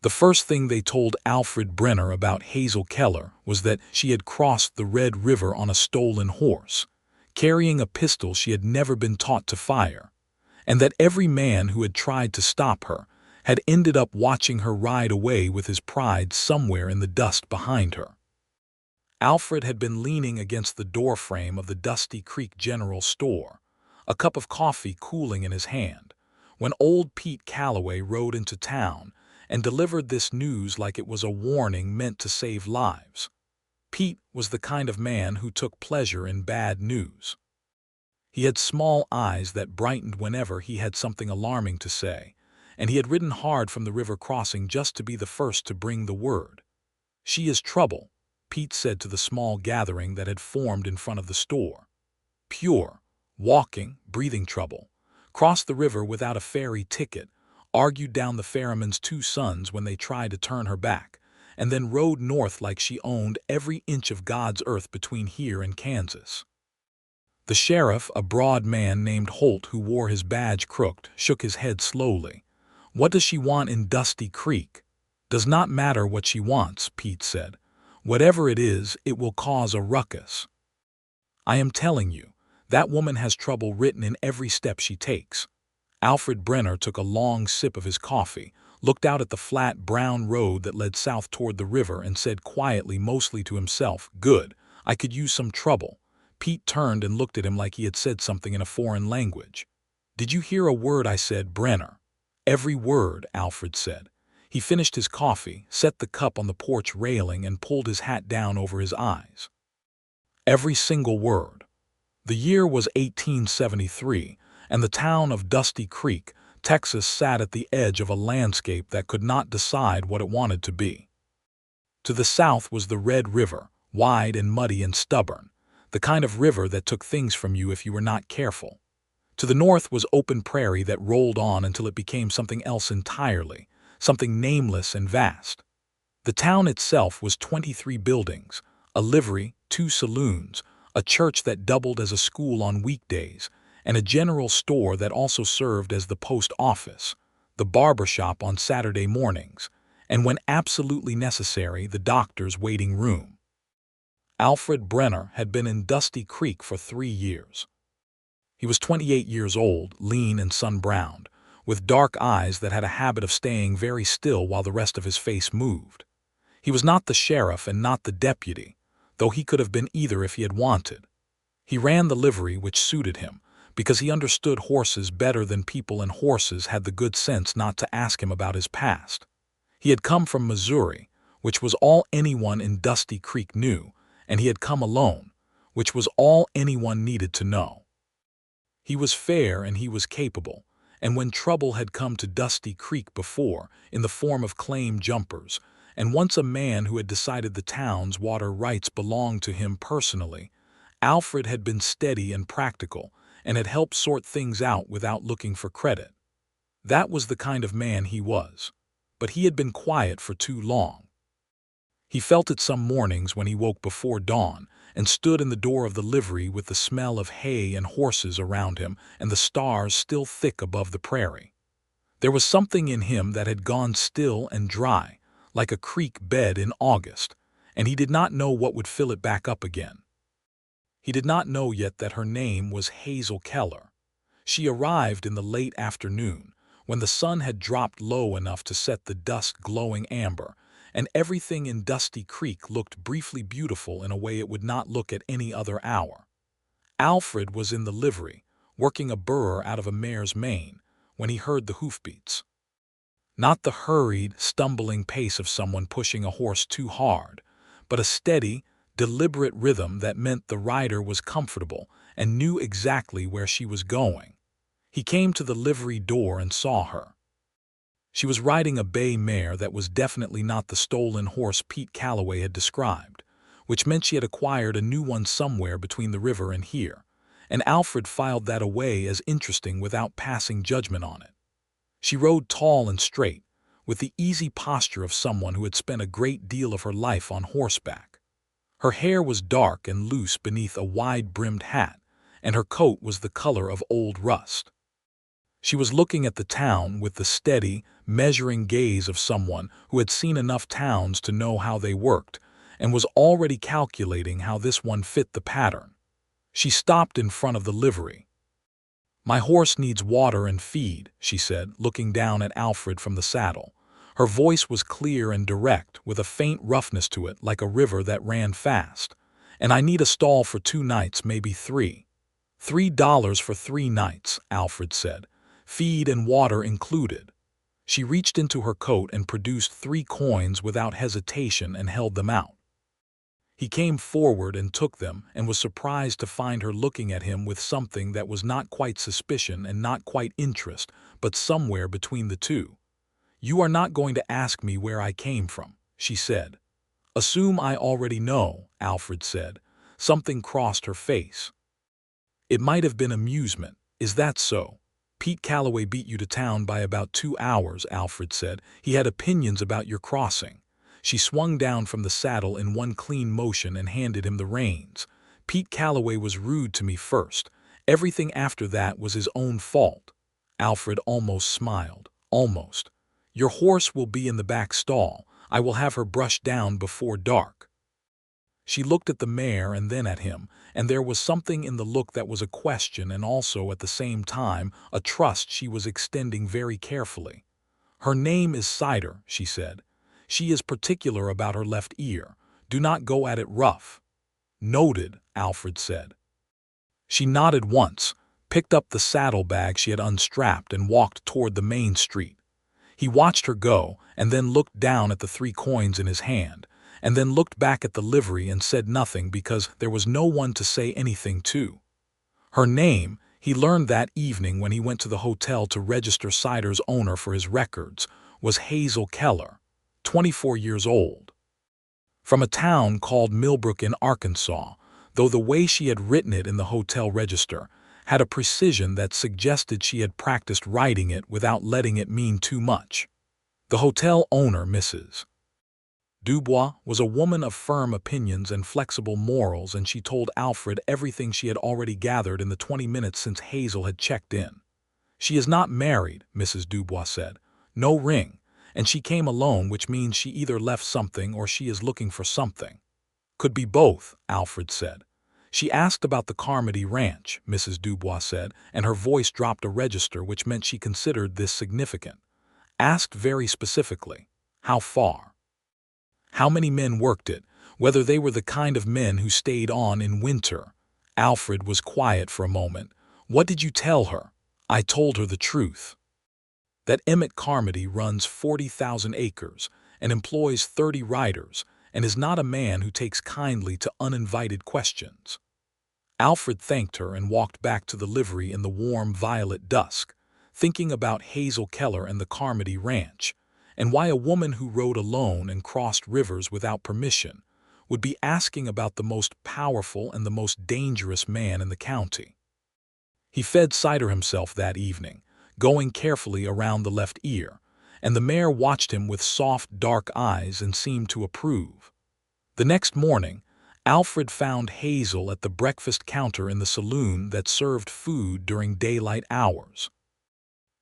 The first thing they told Alfred Brenner about Hazel Keller was that she had crossed the Red River on a stolen horse, carrying a pistol she had never been taught to fire, and that every man who had tried to stop her had ended up watching her ride away with his pride somewhere in the dust behind her. Alfred had been leaning against the doorframe of the Dusty Creek General Store, a cup of coffee cooling in his hand, when old Pete Calloway rode into town and delivered this news like it was a warning meant to save lives. Pete was the kind of man who took pleasure in bad news. He had small eyes that brightened whenever he had something alarming to say, and he had ridden hard from the river crossing just to be the first to bring the word. "She is trouble," Pete said to the small gathering that had formed in front of the store. "Pure, walking, breathing trouble. Crossed the river without a ferry ticket, argued down the ferryman's two sons when they tried to turn her back, and then rode north like she owned every inch of God's earth between here and Kansas." The sheriff, a broad man named Holt who wore his badge crooked, shook his head slowly. "What does she want in Dusty Creek?" "Does not matter what she wants," Pete said. "Whatever it is, it will cause a ruckus. I am telling you, that woman has trouble written in every step she takes." Alfred Brenner took a long sip of his coffee, looked out at the flat brown road that led south toward the river, and said quietly, mostly to himself, "Good, I could use some trouble." Pete turned and looked at him like he had said something in a foreign language. "Did you hear a word I said, Brenner?" "Every word," Alfred said. He finished his coffee, set the cup on the porch railing, and pulled his hat down over his eyes. "Every single word." The year was 1873, and the town of Dusty Creek, Texas, sat at the edge of a landscape that could not decide what it wanted to be. To the south was the Red River, wide and muddy and stubborn, the kind of river that took things from you if you were not careful. To the north was open prairie that rolled on until it became something else entirely, something nameless and vast. The town itself was 23 buildings, a livery, 2 saloons, a church that doubled as a school on weekdays, and a general store that also served as the post office, the barber shop on Saturday mornings, and when absolutely necessary, the doctor's waiting room. Alfred Brenner had been in Dusty Creek for 3 years. He was 28 years old, lean and sun-browned, with dark eyes that had a habit of staying very still while the rest of his face moved. He was not the sheriff and not the deputy, though he could have been either if he had wanted. He ran the livery, which suited him, because he understood horses better than people, and horses had the good sense not to ask him about his past. He had come from Missouri, which was all anyone in Dusty Creek knew, and he had come alone, which was all anyone needed to know. He was fair and he was capable, and when trouble had come to Dusty Creek before, in the form of claim jumpers, and once a man who had decided the town's water rights belonged to him personally, Alfred had been steady and practical and had helped sort things out without looking for credit. That was the kind of man he was, but he had been quiet for too long. He felt it some mornings when he woke before dawn and stood in the door of the livery with the smell of hay and horses around him and the stars still thick above the prairie. There was something in him that had gone still and dry, like a creek bed in August, and he did not know what would fill it back up again. He did not know yet that her name was Hazel Keller. She arrived in the late afternoon, when the sun had dropped low enough to set the dust glowing amber, and everything in Dusty Creek looked briefly beautiful in a way it would not look at any other hour. Alfred was in the livery, working a burr out of a mare's mane, when he heard the hoofbeats. Not the hurried, stumbling pace of someone pushing a horse too hard, but a steady, deliberate rhythm that meant the rider was comfortable and knew exactly where she was going. He came to the livery door and saw her. She was riding a bay mare that was definitely not the stolen horse Pete Calloway had described, which meant she had acquired a new one somewhere between the river and here, and Alfred filed that away as interesting without passing judgment on it. She rode tall and straight, with the easy posture of someone who had spent a great deal of her life on horseback. Her hair was dark and loose beneath a wide-brimmed hat, and her coat was the color of old rust. She was looking at the town with the steady, measuring gaze of someone who had seen enough towns to know how they worked and was already calculating how this one fit the pattern. She stopped in front of the livery. "My horse needs water and feed," she said, looking down at Alfred from the saddle. Her voice was clear and direct, with a faint roughness to it like a river that ran fast. "And I need a stall for 2 nights, maybe 3. $3 for 3 nights," Alfred said. "Feed and water included." She reached into her coat and produced 3 coins without hesitation and held them out. He came forward and took them, and was surprised to find her looking at him with something that was not quite suspicion and not quite interest, but somewhere between the two. "You are not going to ask me where I came from," she said. "Assume I already know," Alfred said. Something crossed her face. "It might have been amusement. Is that so?" "Pete Calloway beat you to town by about 2 hours," Alfred said. "He had opinions about your crossing." She swung down from the saddle in one clean motion and handed him the reins. "Pete Calloway was rude to me first. Everything after that was his own fault." Alfred almost smiled. "Almost. Your horse will be in the back stall. I will have her brushed down before dark." She looked at the mare and then at him, and there was something in the look that was a question and also at the same time a trust she was extending very carefully. "Her name is Cider," she said. "She is particular about her left ear. Do not go at it rough." "Noted," Alfred said. She nodded once, picked up the saddlebag she had unstrapped and walked toward the main street. He watched her go and then looked down at the 3 coins in his hand, and then looked back at the livery and said nothing because there was no one to say anything to. Her name, he learned that evening when he went to the hotel to register Cider's owner for his records, was Hazel Keller, 24 years old. From a town called Millbrook in Arkansas, though the way she had written it in the hotel register had a precision that suggested she had practiced writing it without letting it mean too much. The hotel owner, Mrs. Dubois, was a woman of firm opinions and flexible morals, and she told Alfred everything she had already gathered in the 20 minutes since Hazel had checked in. "She is not married," Mrs. Dubois said. "No ring. And she came alone, which means she either left something or she is looking for something." "Could be both," Alfred said. "She asked about the Carmody Ranch," Mrs. Dubois said, and her voice dropped a register, which meant she considered this significant. "Asked very specifically. How far? How many men worked it, whether they were the kind of men who stayed on in winter." Alfred was quiet for a moment. "What did you tell her?" "I told her the truth. That Emmett Carmody runs 40,000 acres and employs 30 riders and is not a man who takes kindly to uninvited questions." Alfred thanked her and walked back to the livery in the warm violet dusk, thinking about Hazel Keller and the Carmody Ranch, and why a woman who rode alone and crossed rivers without permission would be asking about the most powerful and the most dangerous man in the county. He fed Cider himself that evening, going carefully around the left ear, and the mare watched him with soft, dark eyes and seemed to approve. The next morning, Alfred found Hazel at the breakfast counter in the saloon that served food during daylight hours.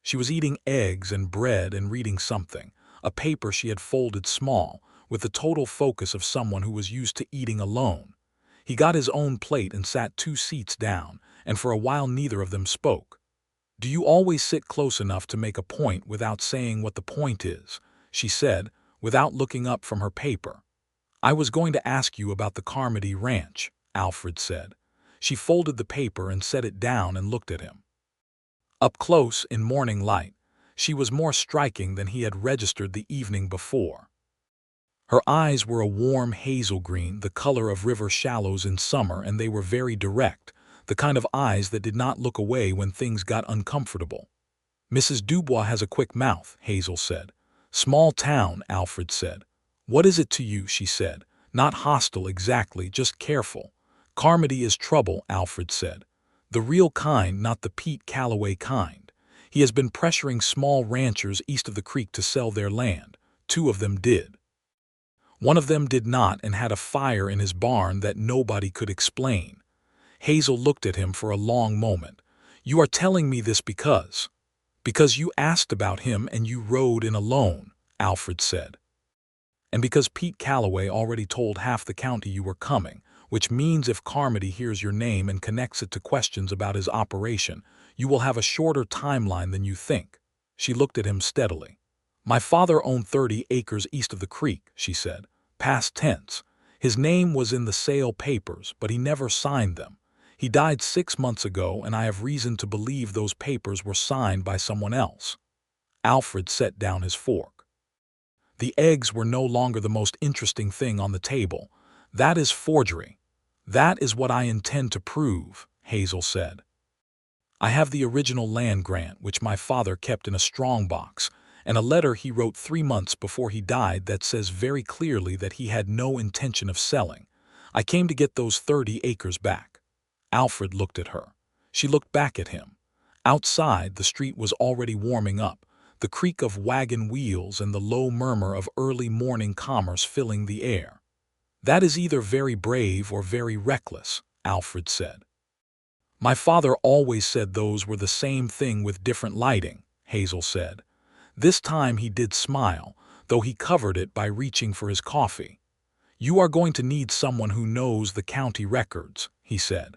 She was eating eggs and bread and reading something, a paper she had folded small, with the total focus of someone who was used to eating alone. He got his own plate and sat 2 seats down, and for a while neither of them spoke. "Do you always sit close enough to make a point without saying what the point is?" she said, without looking up from her paper. "I was going to ask you about the Carmody Ranch," Alfred said. She folded the paper and set it down and looked at him. Up close, in morning light, she was more striking than he had registered the evening before. Her eyes were a warm hazel green, the color of river shallows in summer, and they were very direct, the kind of eyes that did not look away when things got uncomfortable. "Mrs. Dubois has a quick mouth," Hazel said. "Small town," Alfred said. "What is it to you?" she said. "Not hostile exactly, just careful." "Carmody is trouble," Alfred said. "The real kind, not the Pete Calloway kind. He has been pressuring small ranchers east of the creek to sell their land. 2 of them did. One of them did not and had a fire in his barn that nobody could explain." Hazel looked at him for a long moment. "You are telling me this because Because you asked about him and you rode in alone, Alfred said. And because Pete Calloway already told half the county you were coming, which means if Carmody hears your name and connects it to questions about his operation, you will have a shorter timeline than you think. She looked at him steadily. My father owned 30 acres east of the creek, she said, past tense. His name was in the sale papers, but he never signed them. He died 6 months ago, and I have reason to believe those papers were signed by someone else. Alfred set down his fork. The eggs were no longer the most interesting thing on the table. That is forgery. That is what I intend to prove, Hazel said. I have the original land grant, which my father kept in a strongbox, and a letter he wrote 3 months before he died that says very clearly that he had no intention of selling. I came to get those 30 acres back. Alfred looked at her. She looked back at him. Outside, the street was already warming up, the creak of wagon wheels and the low murmur of early morning commerce filling the air. That is either very brave or very reckless, Alfred said. My father always said those were the same thing with different lighting, Hazel said. This time he did smile, though he covered it by reaching for his coffee. You are going to need someone who knows the county records, he said.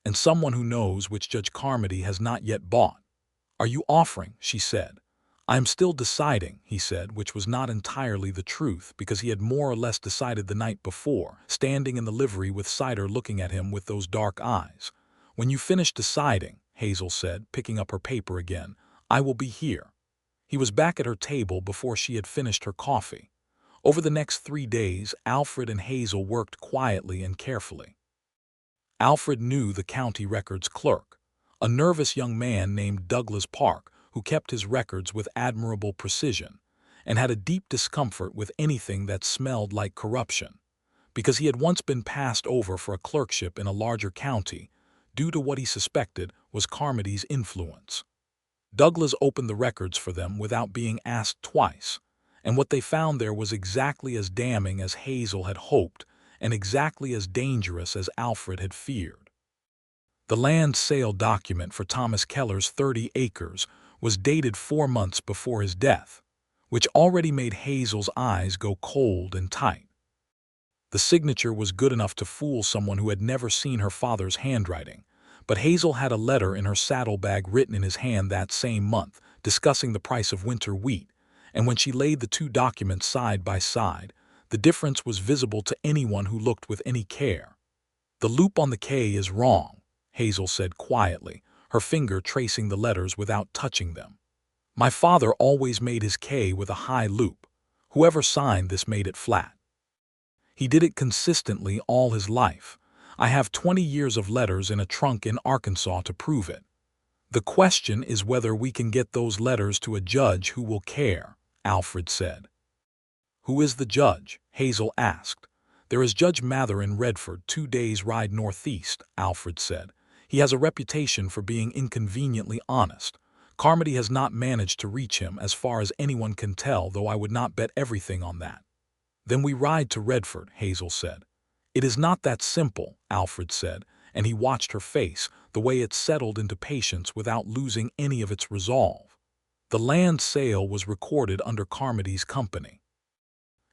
And someone who knows which Judge Carmody has not yet bought. Are you offering? She said. I am still deciding, he said, which was not entirely the truth, because he had more or less decided the night before, standing in the livery with Cider looking at him with those dark eyes. When you finish deciding, Hazel said, picking up her paper again, I will be here. He was back at her table before she had finished her coffee. Over the next 3 days, Alfred and Hazel worked quietly and carefully. Alfred knew the county records clerk, a nervous young man named Douglas Park, who kept his records with admirable precision, and had a deep discomfort with anything that smelled like corruption, because he had once been passed over for a clerkship in a larger county, due to what he suspected was Carmody's influence. Douglas opened the records for them without being asked twice, and what they found there was exactly as damning as Hazel had hoped, and exactly as dangerous as Alfred had feared. The land sale document for Thomas Keller's 30 acres was dated 4 months before his death, which already made Hazel's eyes go cold and tight. The signature was good enough to fool someone who had never seen her father's handwriting, but Hazel had a letter in her saddlebag written in his hand that same month, discussing the price of winter wheat, and when she laid the two documents side by side, the difference was visible to anyone who looked with any care. The loop on the K is wrong, Hazel said quietly, her finger tracing the letters without touching them. My father always made his K with a high loop. Whoever signed this made it flat. He did it consistently all his life. I have 20 years of letters in a trunk in Arkansas to prove it. The question is whether we can get those letters to a judge who will care, Alfred said. Who is the judge? Hazel asked. There is Judge Mather in Redford, 2 days' ride northeast, Alfred said. He has a reputation for being inconveniently honest. Carmody has not managed to reach him as far as anyone can tell, though I would not bet everything on that. Then we ride to Redford, Hazel said. It is not that simple, Alfred said, and he watched her face, the way it settled into patience without losing any of its resolve. The land sale was recorded under Carmody's company.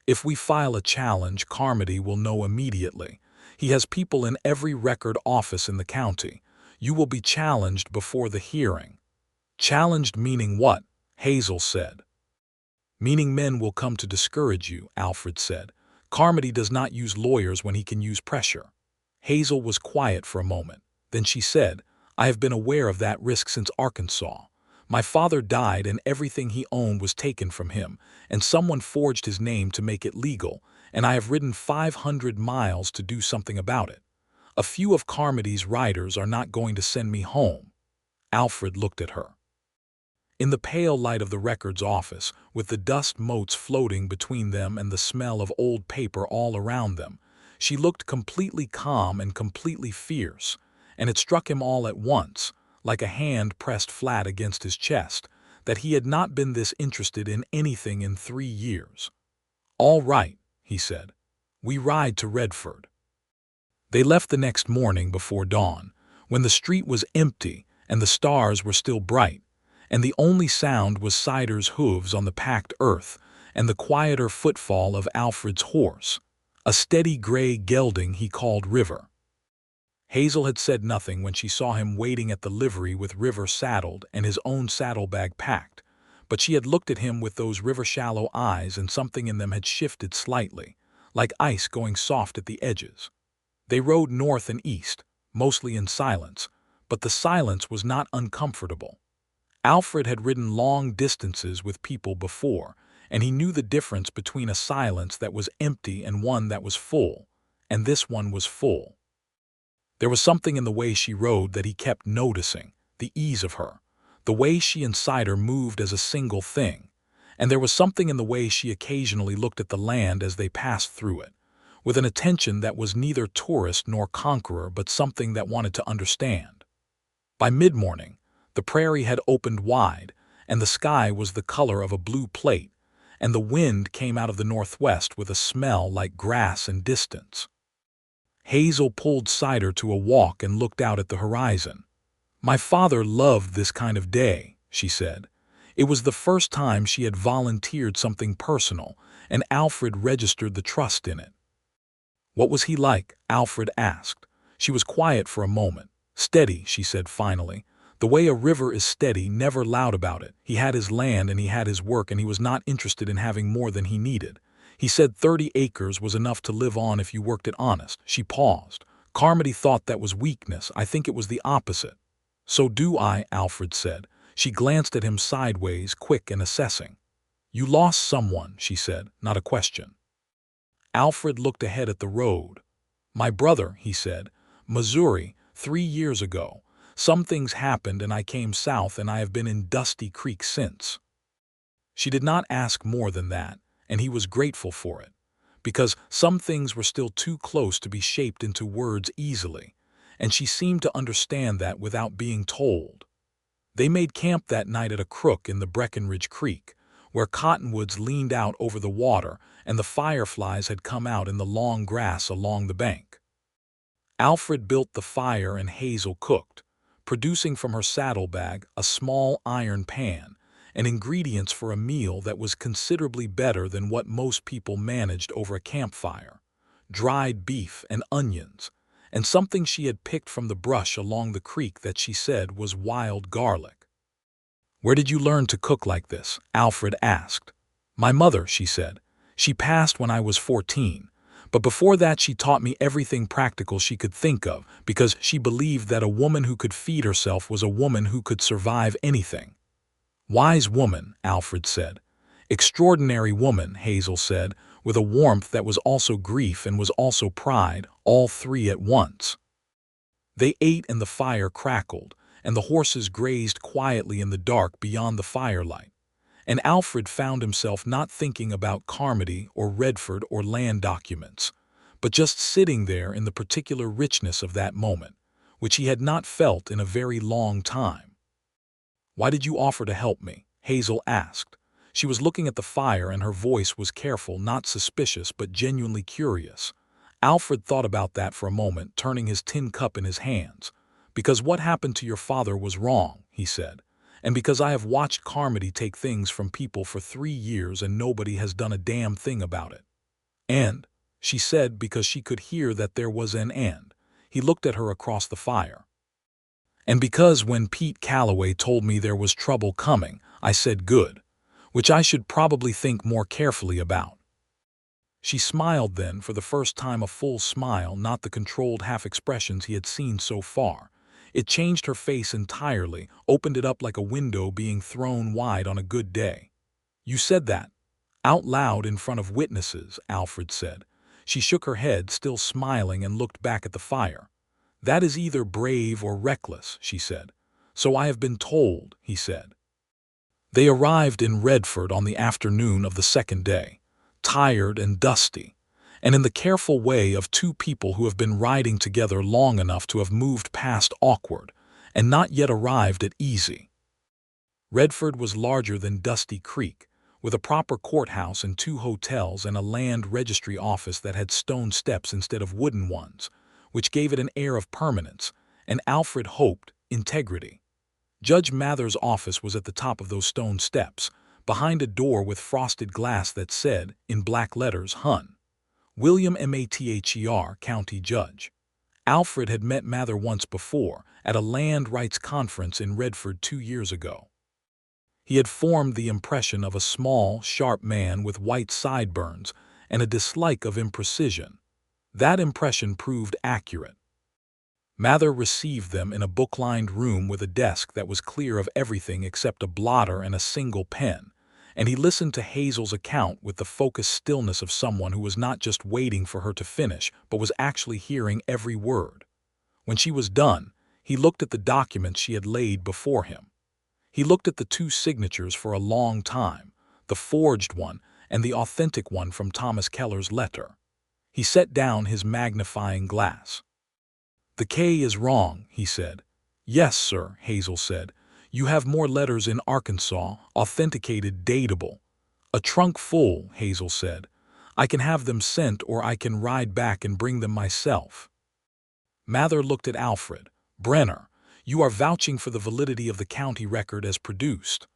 If we file a challenge, Carmody will know immediately. He has people in every record office in the county. You will be challenged before the hearing. Challenged meaning what? Hazel said. Meaning men will come to discourage you, Alfred said. Carmody does not use lawyers when he can use pressure. Hazel was quiet for a moment. Then she said, I have been aware of that risk since Arkansas. My father died and everything he owned was taken from him, and someone forged his name to make it legal, and I have ridden 500 miles to do something about it. A few of Carmody's riders are not going to send me home. Alfred looked at her. In the pale light of the records office, with the dust motes floating between them and the smell of old paper all around them, she looked completely calm and completely fierce, and it struck him all at once, like a hand pressed flat against his chest, that he had not been this interested in anything in 3 years. All right, he said. We ride to Redford. They left the next morning before dawn, when the street was empty and the stars were still bright, and the only sound was Cider's hooves on the packed earth and the quieter footfall of Alfred's horse, a steady gray gelding he called River. Hazel had said nothing when she saw him waiting at the livery with River saddled and his own saddlebag packed, but she had looked at him with those river-shallow eyes and something in them had shifted slightly, like ice going soft at the edges. They rode north and east, mostly in silence, but the silence was not uncomfortable. Alfred had ridden long distances with people before, and he knew the difference between a silence that was empty and one that was full, and this one was full. There was something in the way she rode that he kept noticing, the ease of her, the way she and Cider moved as a single thing, and there was something in the way she occasionally looked at the land as they passed through it, with an attention that was neither tourist nor conqueror but something that wanted to understand. By mid-morning, the prairie had opened wide, and the sky was the color of a blue plate, and the wind came out of the northwest with a smell like grass and distance. Hazel pulled Cider to a walk and looked out at the horizon. "My father loved this kind of day," she said. It was the first time she had volunteered something personal, and Alfred registered the trust in it. "What was he like?" Alfred asked. She was quiet for a moment. "Steady," she said finally. "The way a river is steady, never loud about it. He had his land and he had his work and he was not interested in having more than he needed. He said 30 acres was enough to live on if you worked it honest." She paused. "Carmody thought that was weakness. I think it was the opposite." "So do I," Alfred said. She glanced at him sideways, quick and assessing. "You lost someone," she said, not a question. Alfred looked ahead at the road. "My brother," he said. "Missouri, 3 years ago. Some things happened and I came south and I have been in Dusty Creek since." She did not ask more than that, and he was grateful for it, because some things were still too close to be shaped into words easily, and she seemed to understand that without being told. They made camp that night at a crook in the Breckenridge Creek, where cottonwoods leaned out over the water and the fireflies had come out in the long grass along the bank. Alfred built the fire and Hazel cooked, producing from her saddlebag a small iron pan and ingredients for a meal that was considerably better than what most people managed over a campfire: dried beef and onions, and something she had picked from the brush along the creek that she said was wild garlic. "Where did you learn to cook like this?" Alfred asked. "My mother," she said. "She passed when I was 14. But before that she taught me everything practical she could think of, because she believed that a woman who could feed herself was a woman who could survive anything." "Wise woman," Alfred said. "Extraordinary woman," Hazel said, with a warmth that was also grief and was also pride, all three at once. They ate and the fire crackled, and the horses grazed quietly in the dark beyond the firelight. And Alfred found himself not thinking about Carmody or Redford or land documents, but just sitting there in the particular richness of that moment, which he had not felt in a very long time. "Why did you offer to help me?" Hazel asked. She was looking at the fire and her voice was careful, not suspicious, but genuinely curious. Alfred thought about that for a moment, turning his tin cup in his hands. "Because what happened to your father was wrong," he said. "And because I have watched Carmody take things from people for 3 years and nobody has done a damn thing about it." "And," she said, because she could hear that there was an end. He looked at her across the fire. "And because when Pete Calloway told me there was trouble coming, I said good, which I should probably think more carefully about." She smiled then, for the first time a full smile, not the controlled half-expressions he had seen so far. It changed her face entirely, opened it up like a window being thrown wide on a good day. "You said that out loud in front of witnesses," Alfred said. She shook her head, still smiling, and looked back at the fire. "That is either brave or reckless," she said. "So I have been told," he said. They arrived in Redford on the afternoon of the second day, tired and dusty, and in the careful way of two people who have been riding together long enough to have moved past awkward and not yet arrived at easy. Redford was larger than Dusty Creek, with a proper courthouse and 2 hotels and a land registry office that had stone steps instead of wooden ones, which gave it an air of permanence, and Alfred hoped integrity. Judge Mather's office was at the top of those stone steps, behind a door with frosted glass that said, in black letters, Hun. William Mather, County Judge. Alfred had met Mather once before, at a land rights conference in Redford 2 years ago. He had formed the impression of a small, sharp man with white sideburns and a dislike of imprecision. That impression proved accurate. Mather received them in a book-lined room with a desk that was clear of everything except a blotter and a single pen, and he listened to Hazel's account with the focused stillness of someone who was not just waiting for her to finish, but was actually hearing every word. When she was done, he looked at the documents she had laid before him. He looked at the two signatures for a long time, the forged one and the authentic one from Thomas Keller's letter. He set down his magnifying glass. "The K is wrong," he said. "Yes, sir," Hazel said. "You have more letters in Arkansas, authenticated, datable." "A trunk full," Hazel said. "I can have them sent or I can ride back and bring them myself." Mather looked at Alfred. "Brenner, you are vouching for the validity of the county record as produced."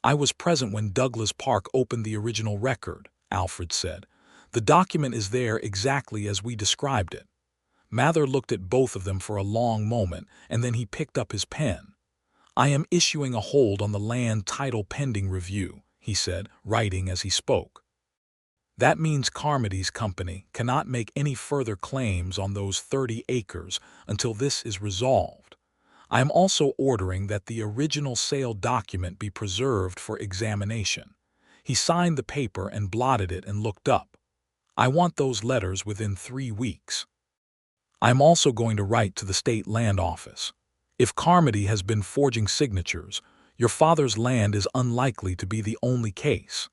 "I was present when Douglas Park opened the original record," Alfred said. "The document is there exactly as we described it." Mather looked at both of them for a long moment, and then he picked up his pen. "I am issuing a hold on the land title pending review," he said, writing as he spoke. "That means Carmody's company cannot make any further claims on those 30 acres until this is resolved. I am also ordering that the original sale document be preserved for examination." He signed the paper and blotted it and looked up. "I want those letters within 3 weeks. I am also going to write to the state land office. If Carmody has been forging signatures, your father's land is unlikely to be the only case."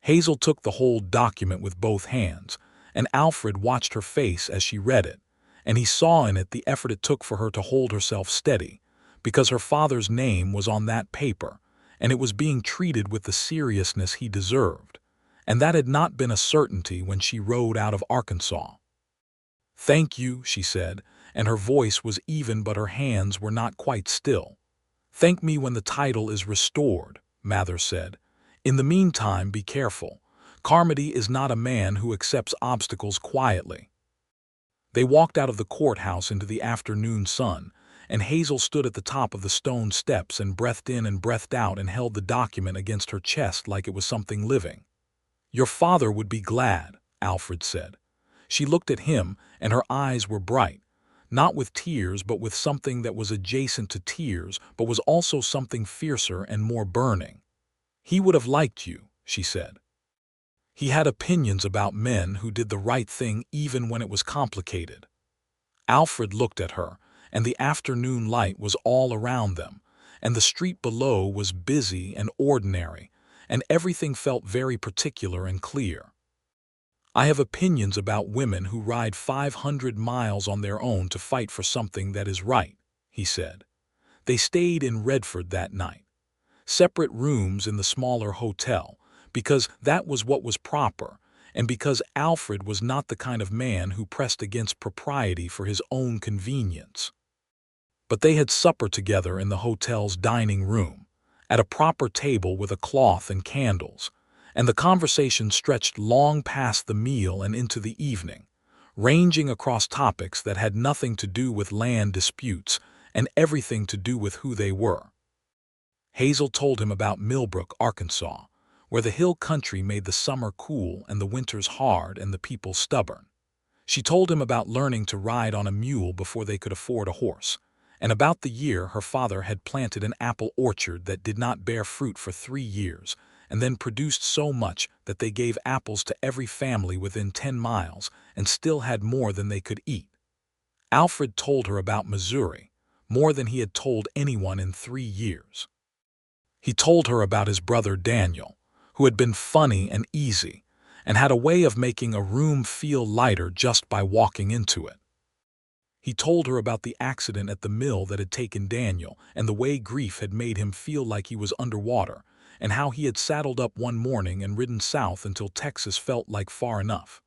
Hazel took the whole document with both hands, and Alfred watched her face as she read it, and he saw in it the effort it took for her to hold herself steady, because her father's name was on that paper, and it was being treated with the seriousness he deserved, and that had not been a certainty when she rode out of Arkansas. "Thank you," she said, and her voice was even but her hands were not quite still. "Thank me when the title is restored," Mather said. "In the meantime, be careful. Carmody is not a man who accepts obstacles quietly." They walked out of the courthouse into the afternoon sun, and Hazel stood at the top of the stone steps and breathed in and breathed out and held the document against her chest like it was something living. "Your father would be glad," Alfred said. She looked at him, and her eyes were bright, not with tears but with something that was adjacent to tears but was also something fiercer and more burning. "He would have liked you," she said. "He had opinions about men who did the right thing even when it was complicated." Alfred looked at her, and the afternoon light was all around them, and the street below was busy and ordinary, and everything felt very particular and clear. "I have opinions about women who ride 500 miles on their own to fight for something that is right," he said. They stayed in Redford that night. Separate rooms in the smaller hotel, because that was what was proper, and because Alfred was not the kind of man who pressed against propriety for his own convenience. But they had supper together in the hotel's dining room, at a proper table with a cloth and candles, and the conversation stretched long past the meal and into the evening, ranging across topics that had nothing to do with land disputes and everything to do with who they were. Hazel told him about Millbrook, Arkansas, where the hill country made the summer cool and the winters hard and the people stubborn. She told him about learning to ride on a mule before they could afford a horse, and about the year her father had planted an apple orchard that did not bear fruit for 3 years, and then produced so much that they gave apples to every family within 10 miles and still had more than they could eat. Alfred told her about Missouri, more than he had told anyone in 3 years. He told her about his brother Daniel, who had been funny and easy, and had a way of making a room feel lighter just by walking into it. He told her about the accident at the mill that had taken Daniel and the way grief had made him feel like he was underwater, and how he had saddled up one morning and ridden south until Texas felt like far enough.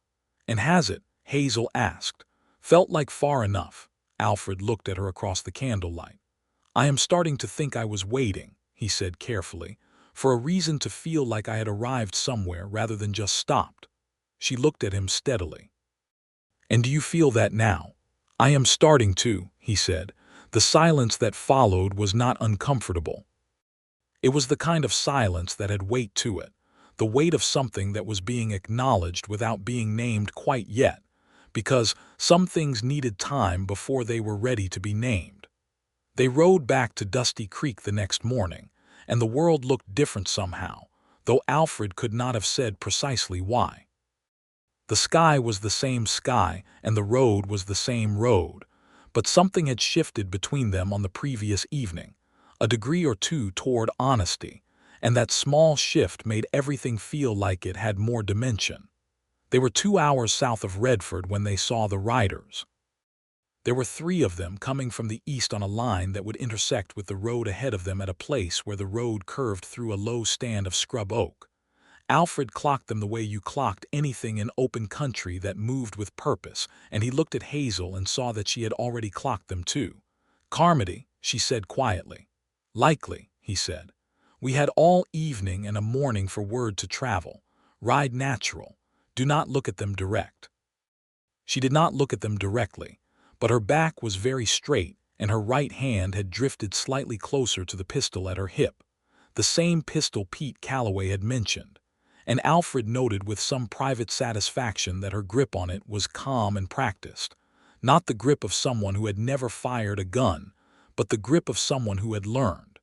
"And has it?" Hazel asked. "Felt like far enough." Alfred looked at her across the candlelight. "I am starting to think I was waiting," he said carefully, "for a reason to feel like I had arrived somewhere rather than just stopped." She looked at him steadily. "And do you feel that now?" "I am starting to," he said. The silence that followed was not uncomfortable. It was the kind of silence that had weight to it, the weight of something that was being acknowledged without being named quite yet, because some things needed time before they were ready to be named. They rode back to Dusty Creek the next morning, and the world looked different somehow, though Alfred could not have said precisely why. The sky was the same sky, and the road was the same road, but something had shifted between them on the previous evening, a degree or two toward honesty, and that small shift made everything feel like it had more dimension. They were 2 hours south of Redford when they saw the riders. There were 3 of them coming from the east on a line that would intersect with the road ahead of them at a place where the road curved through a low stand of scrub oak. Alfred clocked them the way you clocked anything in open country that moved with purpose, and he looked at Hazel and saw that she had already clocked them too. "Carmody," she said quietly. "Likely," he said. "We had all evening and a morning for word to travel. Ride natural. Do not look at them direct." She did not look at them directly, but her back was very straight, and her right hand had drifted slightly closer to the pistol at her hip, the same pistol Pete Calloway had mentioned. And Alfred noted with some private satisfaction that her grip on it was calm and practiced, not the grip of someone who had never fired a gun, but the grip of someone who had learned.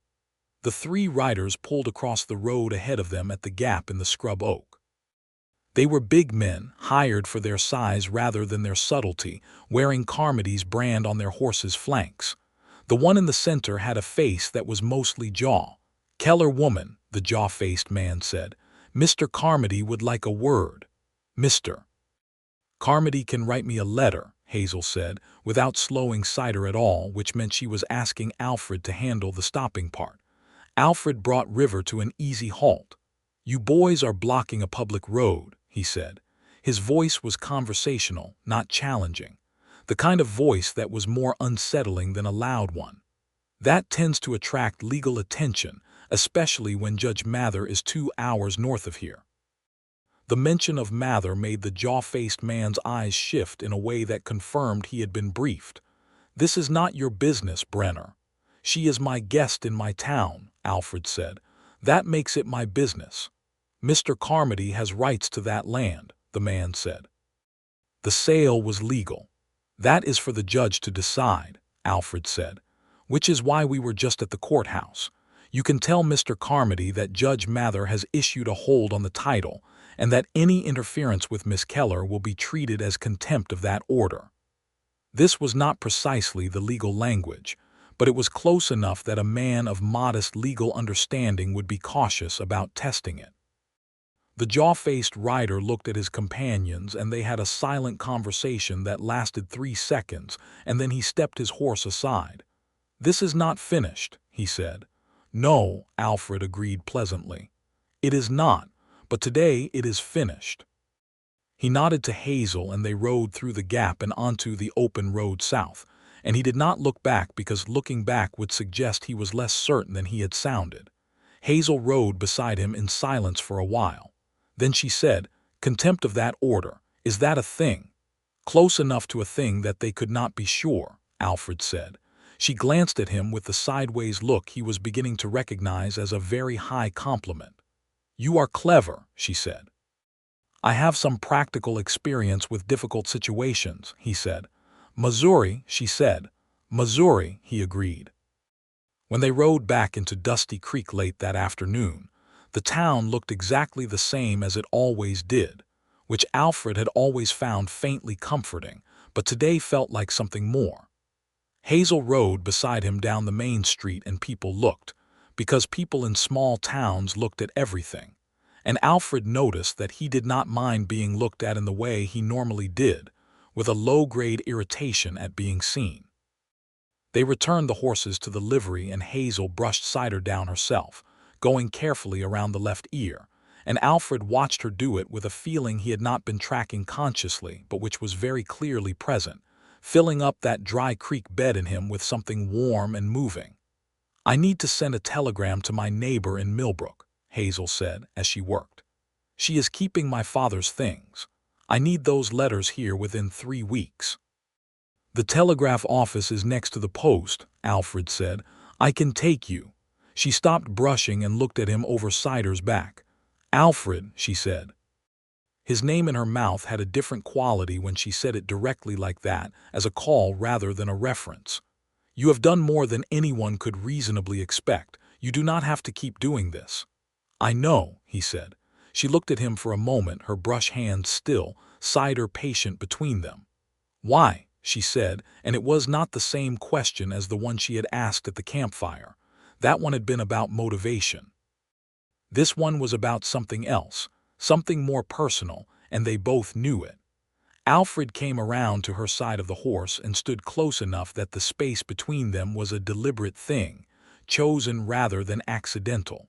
The 3 riders pulled across the road ahead of them at the gap in the scrub oak. They were big men, hired for their size rather than their subtlety, wearing Carmody's brand on their horses' flanks. The one in the center had a face that was mostly jaw. "Keller woman," the jaw-faced man said. "Mr. Carmody would like a word." "Mr. Carmody can write me a letter," Hazel said, without slowing cider at all, which meant she was asking Alfred to handle the stopping part. Alfred brought River to an easy halt. "You boys are blocking a public road," he said. His voice was conversational, not challenging, the kind of voice that was more unsettling than a loud one. That tends to attract legal attention, especially when Judge Mather is 2 hours north of here. The mention of Mather made the jaw-faced man's eyes shift in a way that confirmed he had been briefed. "This is not your business, Brenner." "She is my guest in my town," Alfred said. "That makes it my business." "Mr. Carmody has rights to that land," the man said. "The sale was legal." "That is for the judge to decide," Alfred said, "which is why we were just at the courthouse. You can tell Mr. Carmody that Judge Mather has issued a hold on the title, and that any interference with Miss Keller will be treated as contempt of that order." This was not precisely the legal language, but it was close enough that a man of modest legal understanding would be cautious about testing it. The jaw-faced rider looked at his companions, and they had a silent conversation that lasted 3 seconds, and then he stepped his horse aside. "This is not finished," he said. "No," Alfred agreed pleasantly. "It is not, but today it is finished." He nodded to Hazel, and they rode through the gap and onto the open road south, and he did not look back because looking back would suggest he was less certain than he had sounded. Hazel rode beside him in silence for a while. Then she said, "Contempt of that order, is that a thing?" "Close enough to a thing that they could not be sure," Alfred said. She glanced at him with the sideways look he was beginning to recognize as a very high compliment. "You are clever," she said. "I have some practical experience with difficult situations," he said. "Missouri," she said. "Missouri," he agreed. When they rode back into Dusty Creek late that afternoon, the town looked exactly the same as it always did, which Alfred had always found faintly comforting, but today felt like something more. Hazel rode beside him down the main street, and people looked, because people in small towns looked at everything, and Alfred noticed that he did not mind being looked at in the way he normally did, with a low-grade irritation at being seen. They returned the horses to the livery, and Hazel brushed cider down herself, going carefully around the left ear, and Alfred watched her do it with a feeling he had not been tracking consciously but which was very clearly present, filling up that dry creek bed in him with something warm and moving. "I need to send a telegram to my neighbor in Millbrook," Hazel said as she worked. "She is keeping my father's things. I need those letters here within 3 weeks." "The telegraph office is next to the post," Alfred said. "I can take you." She stopped brushing and looked at him over Sider's back. "Alfred," she said. His name in her mouth had a different quality when she said it directly like that, as a call rather than a reference. "You have done more than anyone could reasonably expect. You do not have to keep doing this." "I know," he said. She looked at him for a moment, her brush hands still, Sider patient between them. "Why?" she said, and it was not the same question as the one she had asked at the campfire. That one had been about motivation. This one was about something else, something more personal, and they both knew it. Alfred came around to her side of the horse and stood close enough that the space between them was a deliberate thing, chosen rather than accidental.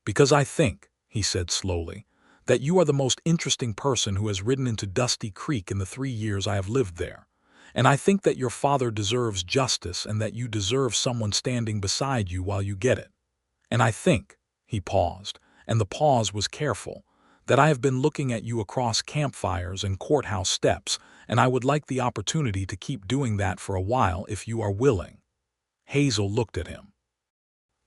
"Because I think," he said slowly, "that you are the most interesting person who has ridden into Dusty Creek in the 3 years I have lived there. And I think that your father deserves justice and that you deserve someone standing beside you while you get it. And I think," he paused, and the pause was careful, "that I have been looking at you across campfires and courthouse steps, and I would like the opportunity to keep doing that for a while if you are willing." Hazel looked at him.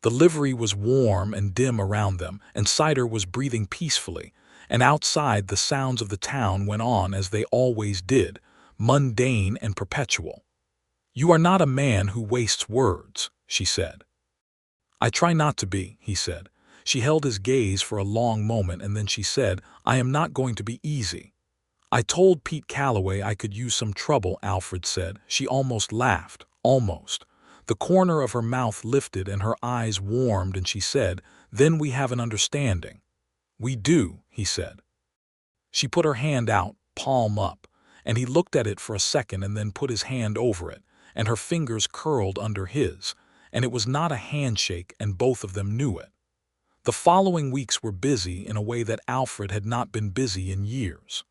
The livery was warm and dim around them, and Sider was breathing peacefully, and outside the sounds of the town went on as they always did, mundane and perpetual. "You are not a man who wastes words," she said. "I try not to be," he said. She held his gaze for a long moment and then she said, "I am not going to be easy." "I told Pete Calloway I could use some trouble," Alfred said. She almost laughed, almost. The corner of her mouth lifted and her eyes warmed and she said, "Then we have an understanding." "We do," he said. She put her hand out, palm up, and he looked at it for a second and then put his hand over it, and her fingers curled under his, and it was not a handshake and both of them knew it. The following weeks were busy in a way that Alfred had not been busy in years.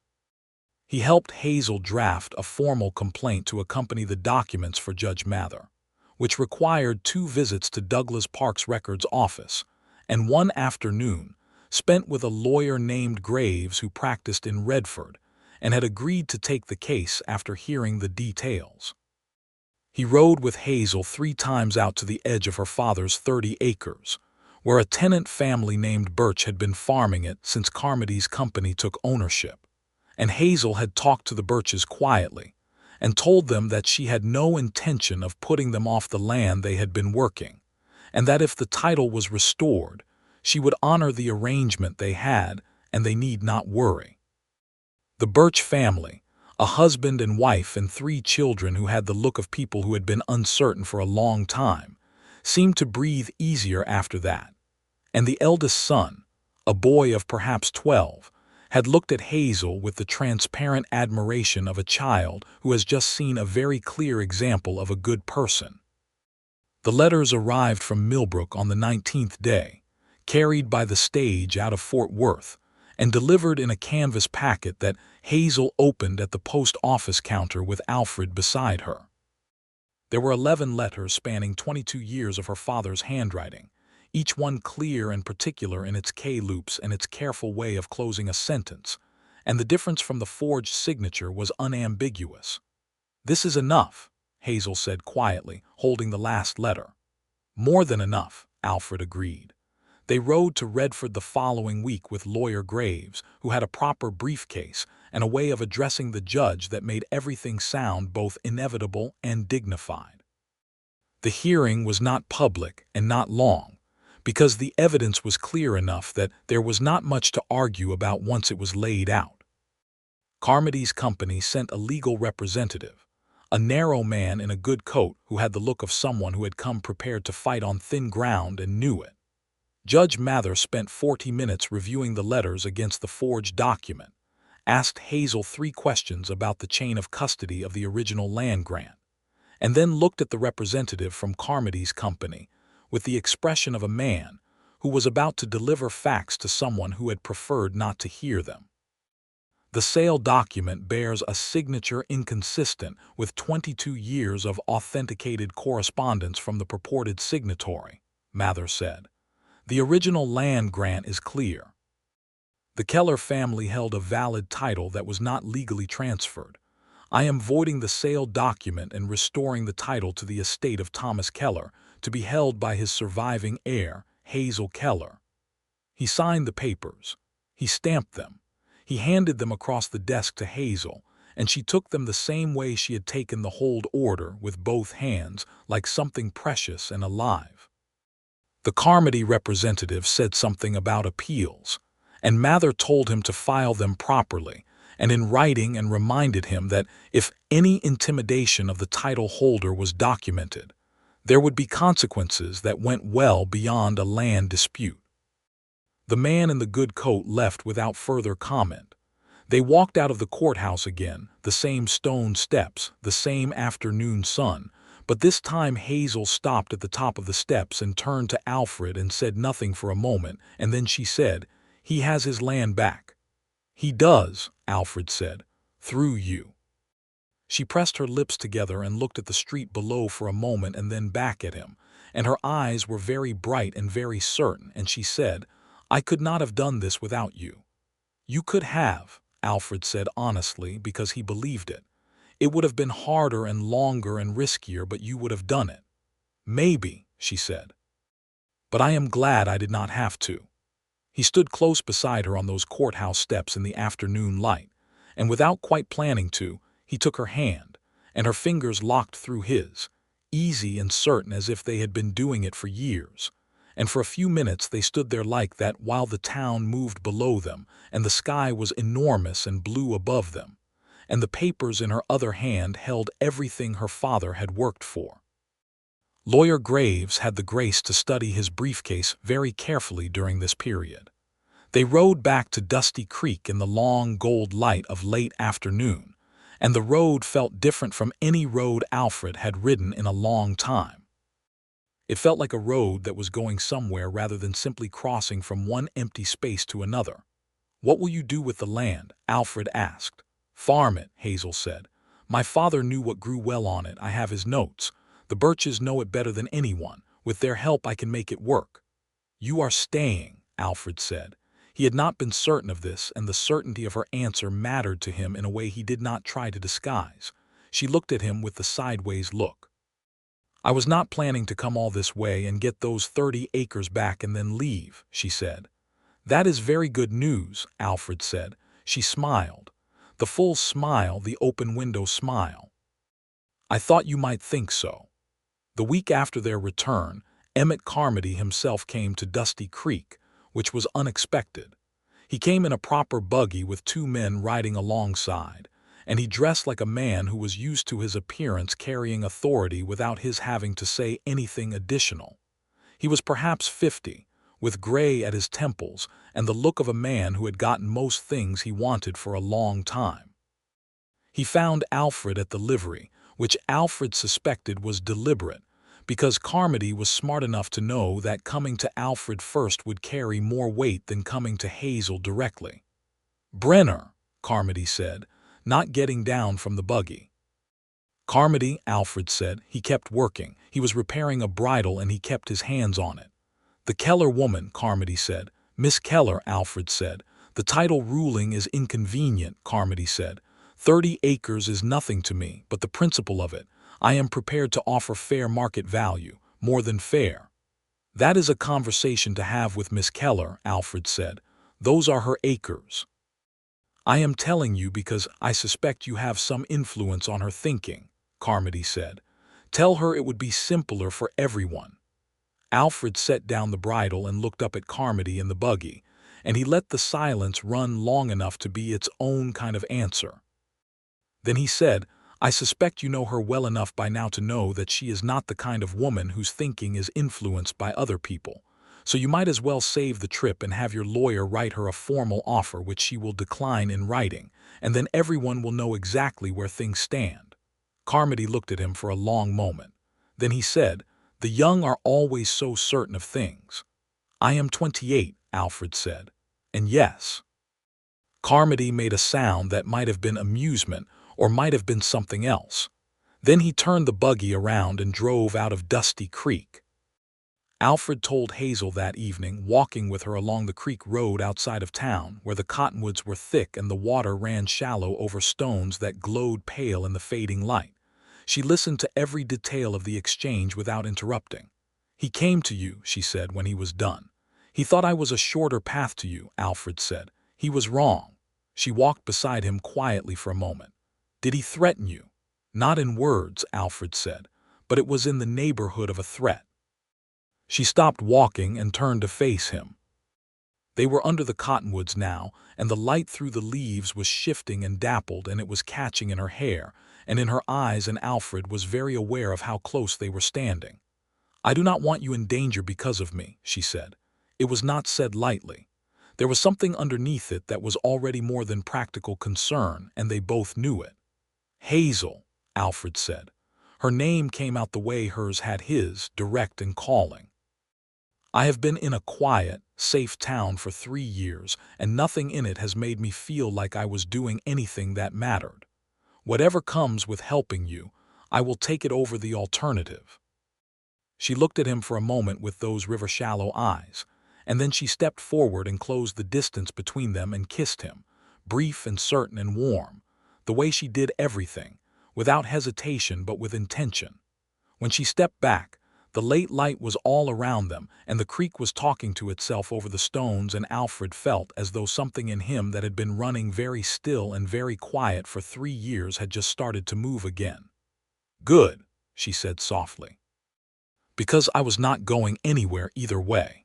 He helped Hazel draft a formal complaint to accompany the documents for Judge Mather, which required 2 visits to Douglas Park's records office, and 1 afternoon spent with a lawyer named Graves who practiced in Redford and had agreed to take the case after hearing the details. He rode with Hazel 3 times out to the edge of her father's 30 acres, where a tenant family named Birch had been farming it since Carmody's company took ownership, and Hazel had talked to the Birches quietly and told them that she had no intention of putting them off the land they had been working, and that if the title was restored, she would honor the arrangement they had and they need not worry. The Birch family, a husband and wife and 3 children who had the look of people who had been uncertain for a long time, seemed to breathe easier after that, and the eldest son, a boy of perhaps 12, had looked at Hazel with the transparent admiration of a child who has just seen a very clear example of a good person. The letters arrived from Millbrook on the 19th day, carried by the stage out of Fort Worth, and delivered in a canvas packet that Hazel opened at the post office counter with Alfred beside her. There were 11 letters spanning 22 years of her father's handwriting, each one clear and particular in its K-loops and its careful way of closing a sentence, and the difference from the forged signature was unambiguous. "This is enough," Hazel said quietly, holding the last letter. "More than enough," Alfred agreed. They rode to Redford the following week with lawyer Graves, who had a proper briefcase and a way of addressing the judge that made everything sound both inevitable and dignified. The hearing was not public and not long, because the evidence was clear enough that there was not much to argue about once it was laid out. Carmody's company sent a legal representative, a narrow man in a good coat who had the look of someone who had come prepared to fight on thin ground and knew it. Judge Mather spent 40 minutes reviewing the letters against the forged document, asked Hazel 3 questions about the chain of custody of the original land grant, and then looked at the representative from Carmody's company with the expression of a man who was about to deliver facts to someone who had preferred not to hear them. The sale document bears a signature inconsistent with 22 years of authenticated correspondence from the purported signatory, Mather said. The original land grant is clear. The Keller family held a valid title that was not legally transferred. I am voiding the sale document and restoring the title to the estate of Thomas Keller, to be held by his surviving heir, Hazel Keller. He signed the papers. He stamped them. He handed them across the desk to Hazel, and she took them the same way she had taken the hold order, with both hands, like something precious and alive. The Carmody representative said something about appeals, and Mather told him to file them properly and in writing, and reminded him that if any intimidation of the title holder was documented, there would be consequences that went well beyond a land dispute. The man in the good coat left without further comment. They walked out of the courthouse again, the same stone steps, the same afternoon sun, but this time Hazel stopped at the top of the steps and turned to Alfred and said nothing for a moment, and then she said, "He has his land back." "He does," Alfred said, "through you." She pressed her lips together and looked at the street below for a moment and then back at him, and her eyes were very bright and very certain, and she said, "I could not have done this without you." "You could have," Alfred said honestly, because he believed it. "It would have been harder and longer and riskier, but you would have done it." "Maybe," she said. "But I am glad I did not have to." He stood close beside her on those courthouse steps in the afternoon light, and without quite planning to, he took her hand, and her fingers locked through his, easy and certain as if they had been doing it for years. And for a few minutes they stood there like that, while the town moved below them, and the sky was enormous and blue above them, and the papers in her other hand held everything her father had worked for. Lawyer Graves had the grace to study his briefcase very carefully during this period. They rode back to Dusty Creek in the long gold light of late afternoon, and the road felt different from any road Alfred had ridden in a long time. It felt like a road that was going somewhere rather than simply crossing from one empty space to another. "What will you do with the land?" Alfred asked. "Farm it," Hazel said. "My father knew what grew well on it. I have his notes. The Birches know it better than anyone. With their help I can make it work." "You are staying," Alfred said. He had not been certain of this, and the certainty of her answer mattered to him in a way he did not try to disguise. She looked at him with the sideways look. "I was not planning to come all this way and get those 30 acres back and then leave," she said. "That is very good news," Alfred said. She smiled. The full smile, the open window smile. "I thought you might think so." The week after their return, Emmett Carmody himself came to Dusty Creek, which was unexpected. He came in a proper buggy with 2 men riding alongside, and he dressed like a man who was used to his appearance carrying authority without his having to say anything additional. He was perhaps 50, with gray at his temples and the look of a man who had gotten most things he wanted for a long time. He found Alfred at the livery, which Alfred suspected was deliberate, because Carmody was smart enough to know that coming to Alfred first would carry more weight than coming to Hazel directly. "Brenner," Carmody said, not getting down from the buggy. "Carmody," Alfred said. He kept working. He was repairing a bridle and he kept his hands on it. "The Keller woman," Carmody said. "Miss Keller," Alfred said. "The title ruling is inconvenient," Carmody said. 30 acres is nothing to me, but the principle of it, I am prepared to offer fair market value, more than fair." "That is a conversation to have with Miss Keller," Alfred said. "Those are her acres." "I am telling you because I suspect you have some influence on her thinking," Carmody said. "Tell her it would be simpler for everyone." Alfred set down the bridle and looked up at Carmody in the buggy, and he let the silence run long enough to be its own kind of answer. Then he said, "I suspect you know her well enough by now to know that she is not the kind of woman whose thinking is influenced by other people, so you might as well save the trip and have your lawyer write her a formal offer which she will decline in writing, and then everyone will know exactly where things stand." Carmody looked at him for a long moment. Then he said, "The young are always so certain of things." "I am 28, Alfred said. "And yes." Carmody made a sound that might have been amusement or might have been something else. Then he turned the buggy around and drove out of Dusty Creek. Alfred told Hazel that evening, walking with her along the creek road outside of town, where the cottonwoods were thick and the water ran shallow over stones that glowed pale in the fading light. She listened to every detail of the exchange without interrupting. "He came to you," she said when he was done. "He thought I was a shorter path to you," Alfred said. "He was wrong." She walked beside him quietly for a moment. "Did he threaten you?" "Not in words," Alfred said, "but it was in the neighborhood of a threat." She stopped walking and turned to face him. They were under the cottonwoods now, and the light through the leaves was shifting and dappled, and it was catching in her hair and in her eyes, and Alfred was very aware of how close they were standing. "I do not want you in danger because of me," she said. It was not said lightly. There was something underneath it that was already more than practical concern, and they both knew it. "Hazel," Alfred said. Her name came out the way hers had his, direct and calling. "I have been in a quiet, safe town for 3 years, and nothing in it has made me feel like I was doing anything that mattered. Whatever comes with helping you, I will take it over the alternative." She looked at him for a moment with those river-shallow eyes, and then she stepped forward and closed the distance between them and kissed him, brief and certain and warm, the way she did everything, without hesitation but with intention. When she stepped back, the late light was all around them, and the creek was talking to itself over the stones, and Alfred felt as though something in him that had been running very still and very quiet for 3 years had just started to move again. "Good," she said softly. "Because I was not going anywhere either way."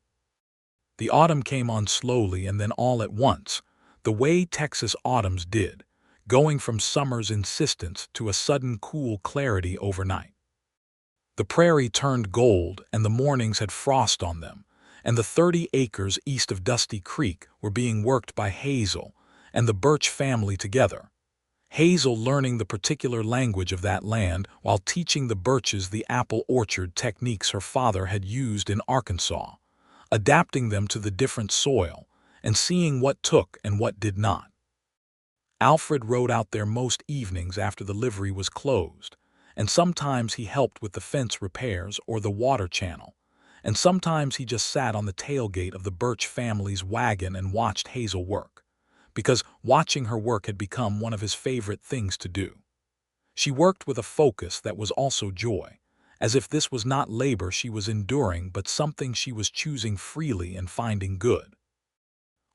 The autumn came on slowly and then all at once, the way Texas autumns did, going from summer's insistence to a sudden cool clarity overnight. The prairie turned gold, and the mornings had frost on them, and the 30 acres east of Dusty Creek were being worked by Hazel and the Birch family together. Hazel learning the particular language of that land while teaching the Birches the apple orchard techniques her father had used in Arkansas, adapting them to the different soil, and seeing what took and what did not. Alfred rode out there most evenings after the livery was closed, and sometimes he helped with the fence repairs or the water channel, and sometimes he just sat on the tailgate of the Birch family's wagon and watched Hazel work, because watching her work had become one of his favorite things to do. She worked with a focus that was also joy, as if this was not labor she was enduring but something she was choosing freely and finding good.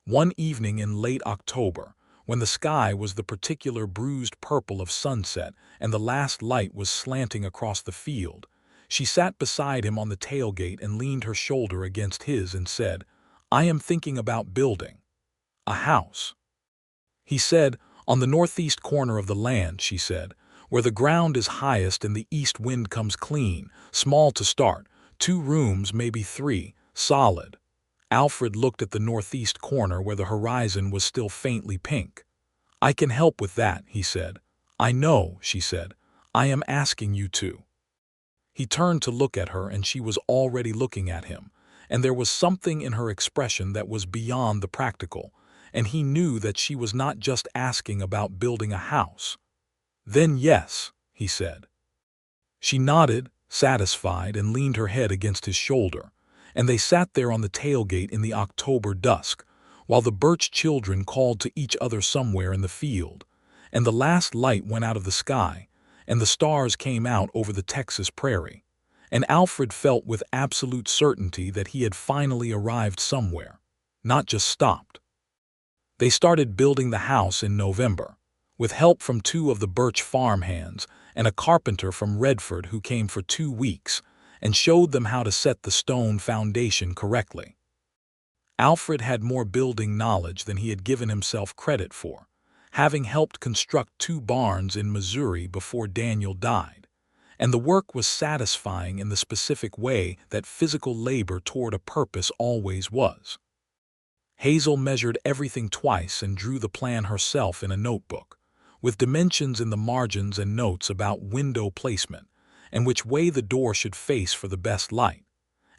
One evening in late October, when the sky was the particular bruised purple of sunset and the last light was slanting across the field, she sat beside him on the tailgate and leaned her shoulder against his and said, "I am thinking about building a house." He said, "On the northeast corner of the land," she said, "where the ground is highest and the east wind comes clean, small to start, 2 rooms, maybe 3, solid." Alfred looked at the northeast corner where the horizon was still faintly pink. "I can help with that," he said. "I know," she said. "I am asking you to." He turned to look at her, and she was already looking at him, and there was something in her expression that was beyond the practical, and he knew that she was not just asking about building a house. "Then yes," he said. She nodded, satisfied, and leaned her head against his shoulder, and they sat there on the tailgate in the October dusk, while the Birch children called to each other somewhere in the field, and the last light went out of the sky, and the stars came out over the Texas prairie, and Alfred felt with absolute certainty that he had finally arrived somewhere, not just stopped. They started building the house in November, with help from 2 of the Birch farm hands and a carpenter from Redford who came for 2 weeks and showed them how to set the stone foundation correctly. Alfred had more building knowledge than he had given himself credit for, having helped construct 2 barns in Missouri before Daniel died, and the work was satisfying in the specific way that physical labor toward a purpose always was. Hazel measured everything twice and drew the plan herself in a notebook, with dimensions in the margins and notes about window placement and which way the door should face for the best light,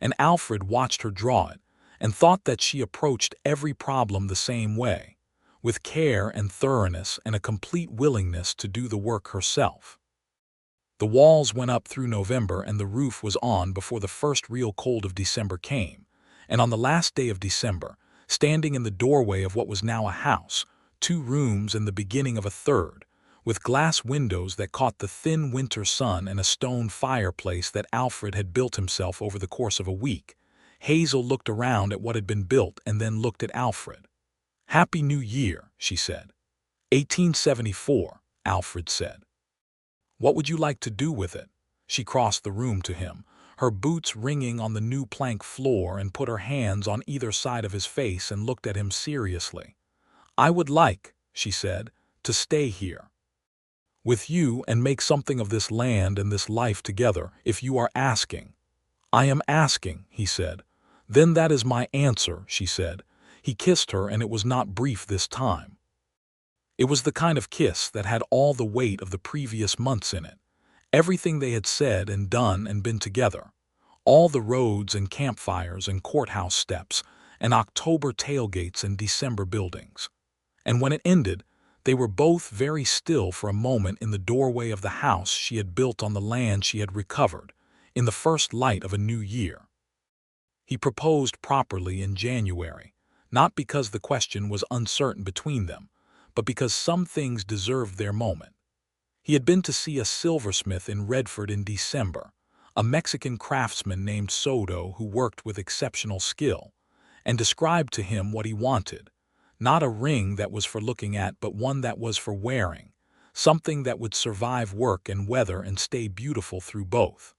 and Alfred watched her draw it and thought that she approached every problem the same way, with care and thoroughness and a complete willingness to do the work herself. The walls went up through November and the roof was on before the first real cold of December came, and on the last day of December, standing in the doorway of what was now a house, 2 rooms and the beginning of a third, with glass windows that caught the thin winter sun and a stone fireplace that Alfred had built himself over the course of a week, Hazel looked around at what had been built and then looked at Alfred. "Happy New Year," she said. 1874, Alfred said. "What would you like to do with it?" She crossed the room to him, her boots ringing on the new plank floor, and put her hands on either side of his face and looked at him seriously. "I would like," she said, "to stay here with you and make something of this land and this life together, if you are asking." "I am asking," he said. "Then that is my answer," she said. He kissed her, and it was not brief this time. It was the kind of kiss that had all the weight of the previous months in it. Everything they had said and done and been together. All the roads and campfires and courthouse steps and October tailgates and December buildings. And when it ended, they were both very still for a moment in the doorway of the house she had built on the land she had recovered, in the first light of a new year. He proposed properly in January, not because the question was uncertain between them, but because some things deserved their moment. He had been to see a silversmith in Redford in December, a Mexican craftsman named Soto who worked with exceptional skill, and described to him what he wanted, not a ring that was for looking at but one that was for wearing, something that would survive work and weather and stay beautiful through both.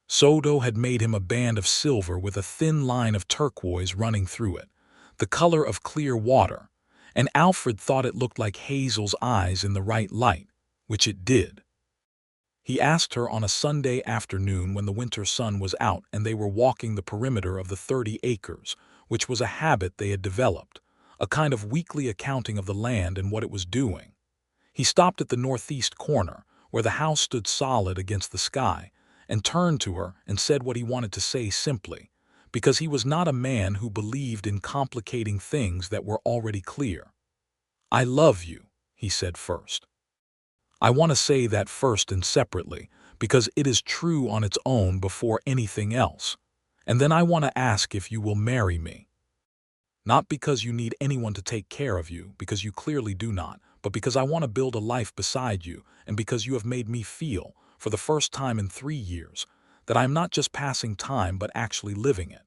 Soto had made him a band of silver with a thin line of turquoise running through it, the color of clear water, and Alfred thought it looked like Hazel's eyes in the right light, which it did. He asked her on a Sunday afternoon when the winter sun was out and they were walking the perimeter of the 30 acres, which was a habit they had developed, a kind of weekly accounting of the land and what it was doing. He stopped at the northeast corner, where the house stood solid against the sky, and turned to her and said what he wanted to say simply, because he was not a man who believed in complicating things that were already clear. "I love you," he said first. "I want to say that first and separately, because it is true on its own before anything else. And then I want to ask if you will marry me. Not because you need anyone to take care of you, because you clearly do not, but because I want to build a life beside you, and because you have made me feel, for the first time in 3 years, that I am not just passing time but actually living it."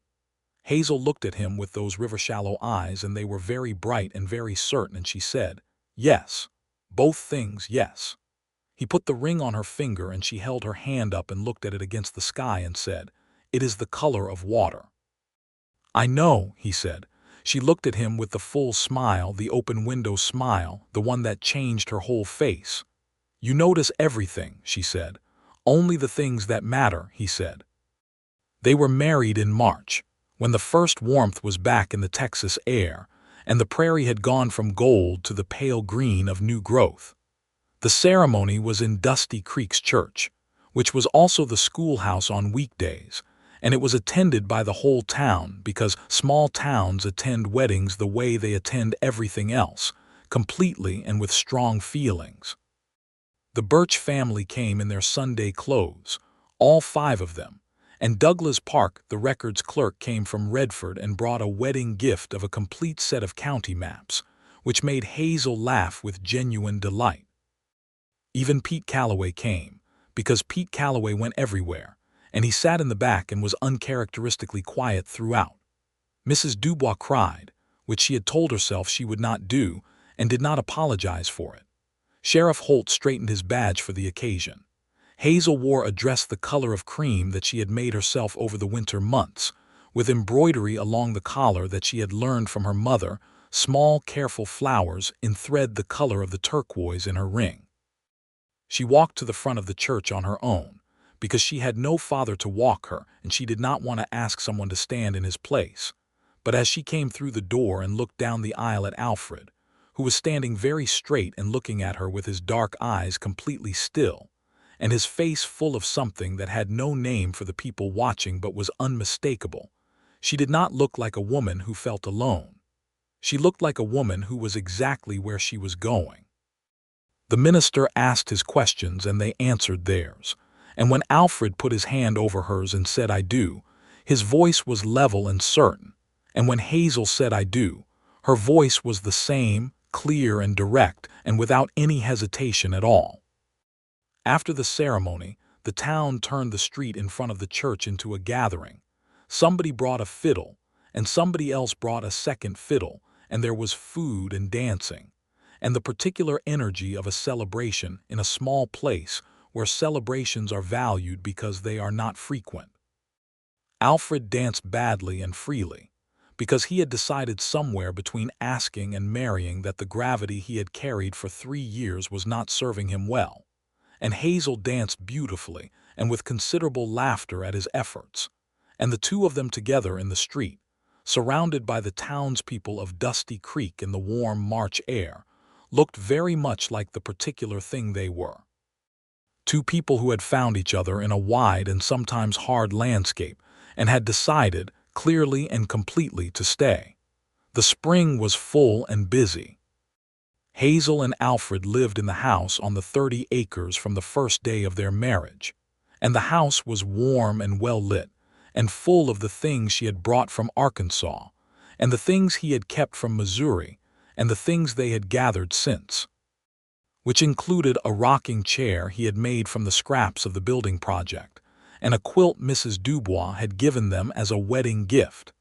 Hazel looked at him with those river-shallow eyes, and they were very bright and very certain, and she said, "Yes. Both things, yes." He put the ring on her finger, and she held her hand up and looked at it against the sky and said, "It is the color of water." "I know," he said. She looked at him with the full smile, the open window smile, the one that changed her whole face. "You notice everything," she said. "Only the things that matter," he said. They were married in March, when the first warmth was back in the Texas air, and the prairie had gone from gold to the pale green of new growth. The ceremony was in Dusty Creek's church, which was also the schoolhouse on weekdays, and it was attended by the whole town because small towns attend weddings the way they attend everything else, completely and with strong feelings. The Birch family came in their Sunday clothes, all 5 of them, and Douglas Park, the records clerk, came from Redford and brought a wedding gift of a complete set of county maps, which made Hazel laugh with genuine delight. Even Pete Calloway came, because Pete Calloway went everywhere, and he sat in the back and was uncharacteristically quiet throughout. Mrs. Dubois cried, which she had told herself she would not do, and did not apologize for it. Sheriff Holt straightened his badge for the occasion. Hazel wore a dress the color of cream that she had made herself over the winter months, with embroidery along the collar that she had learned from her mother, small, careful flowers in thread the color of the turquoise in her ring. She walked to the front of the church on her own, because she had no father to walk her and she did not want to ask someone to stand in his place. But as she came through the door and looked down the aisle at Alfred, who was standing very straight and looking at her with his dark eyes completely still, and his face full of something that had no name for the people watching but was unmistakable, she did not look like a woman who felt alone. She looked like a woman who was exactly where she was going. The minister asked his questions and they answered theirs. And when Alfred put his hand over hers and said, "I do," his voice was level and certain. And when Hazel said, "I do," her voice was the same, clear and direct, and without any hesitation at all. After the ceremony, the town turned the street in front of the church into a gathering. Somebody brought a fiddle, and somebody else brought a second fiddle, and there was food and dancing, and the particular energy of a celebration in a small place where celebrations are valued because they are not frequent. Alfred danced badly and freely, because he had decided somewhere between asking and marrying that the gravity he had carried for 3 years was not serving him well. And Hazel danced beautifully and with considerable laughter at his efforts, and the two of them together in the street, surrounded by the townspeople of Dusty Creek in the warm March air, looked very much like the particular thing they were. Two people who had found each other in a wide and sometimes hard landscape and had decided, clearly and completely, to stay. The spring was full and busy. Hazel and Alfred lived in the house on the 30 acres from the first day of their marriage, and the house was warm and well lit, and full of the things she had brought from Arkansas, and the things he had kept from Missouri, and the things they had gathered since, which included a rocking chair he had made from the scraps of the building project, and a quilt Mrs. Dubois had given them as a wedding gift,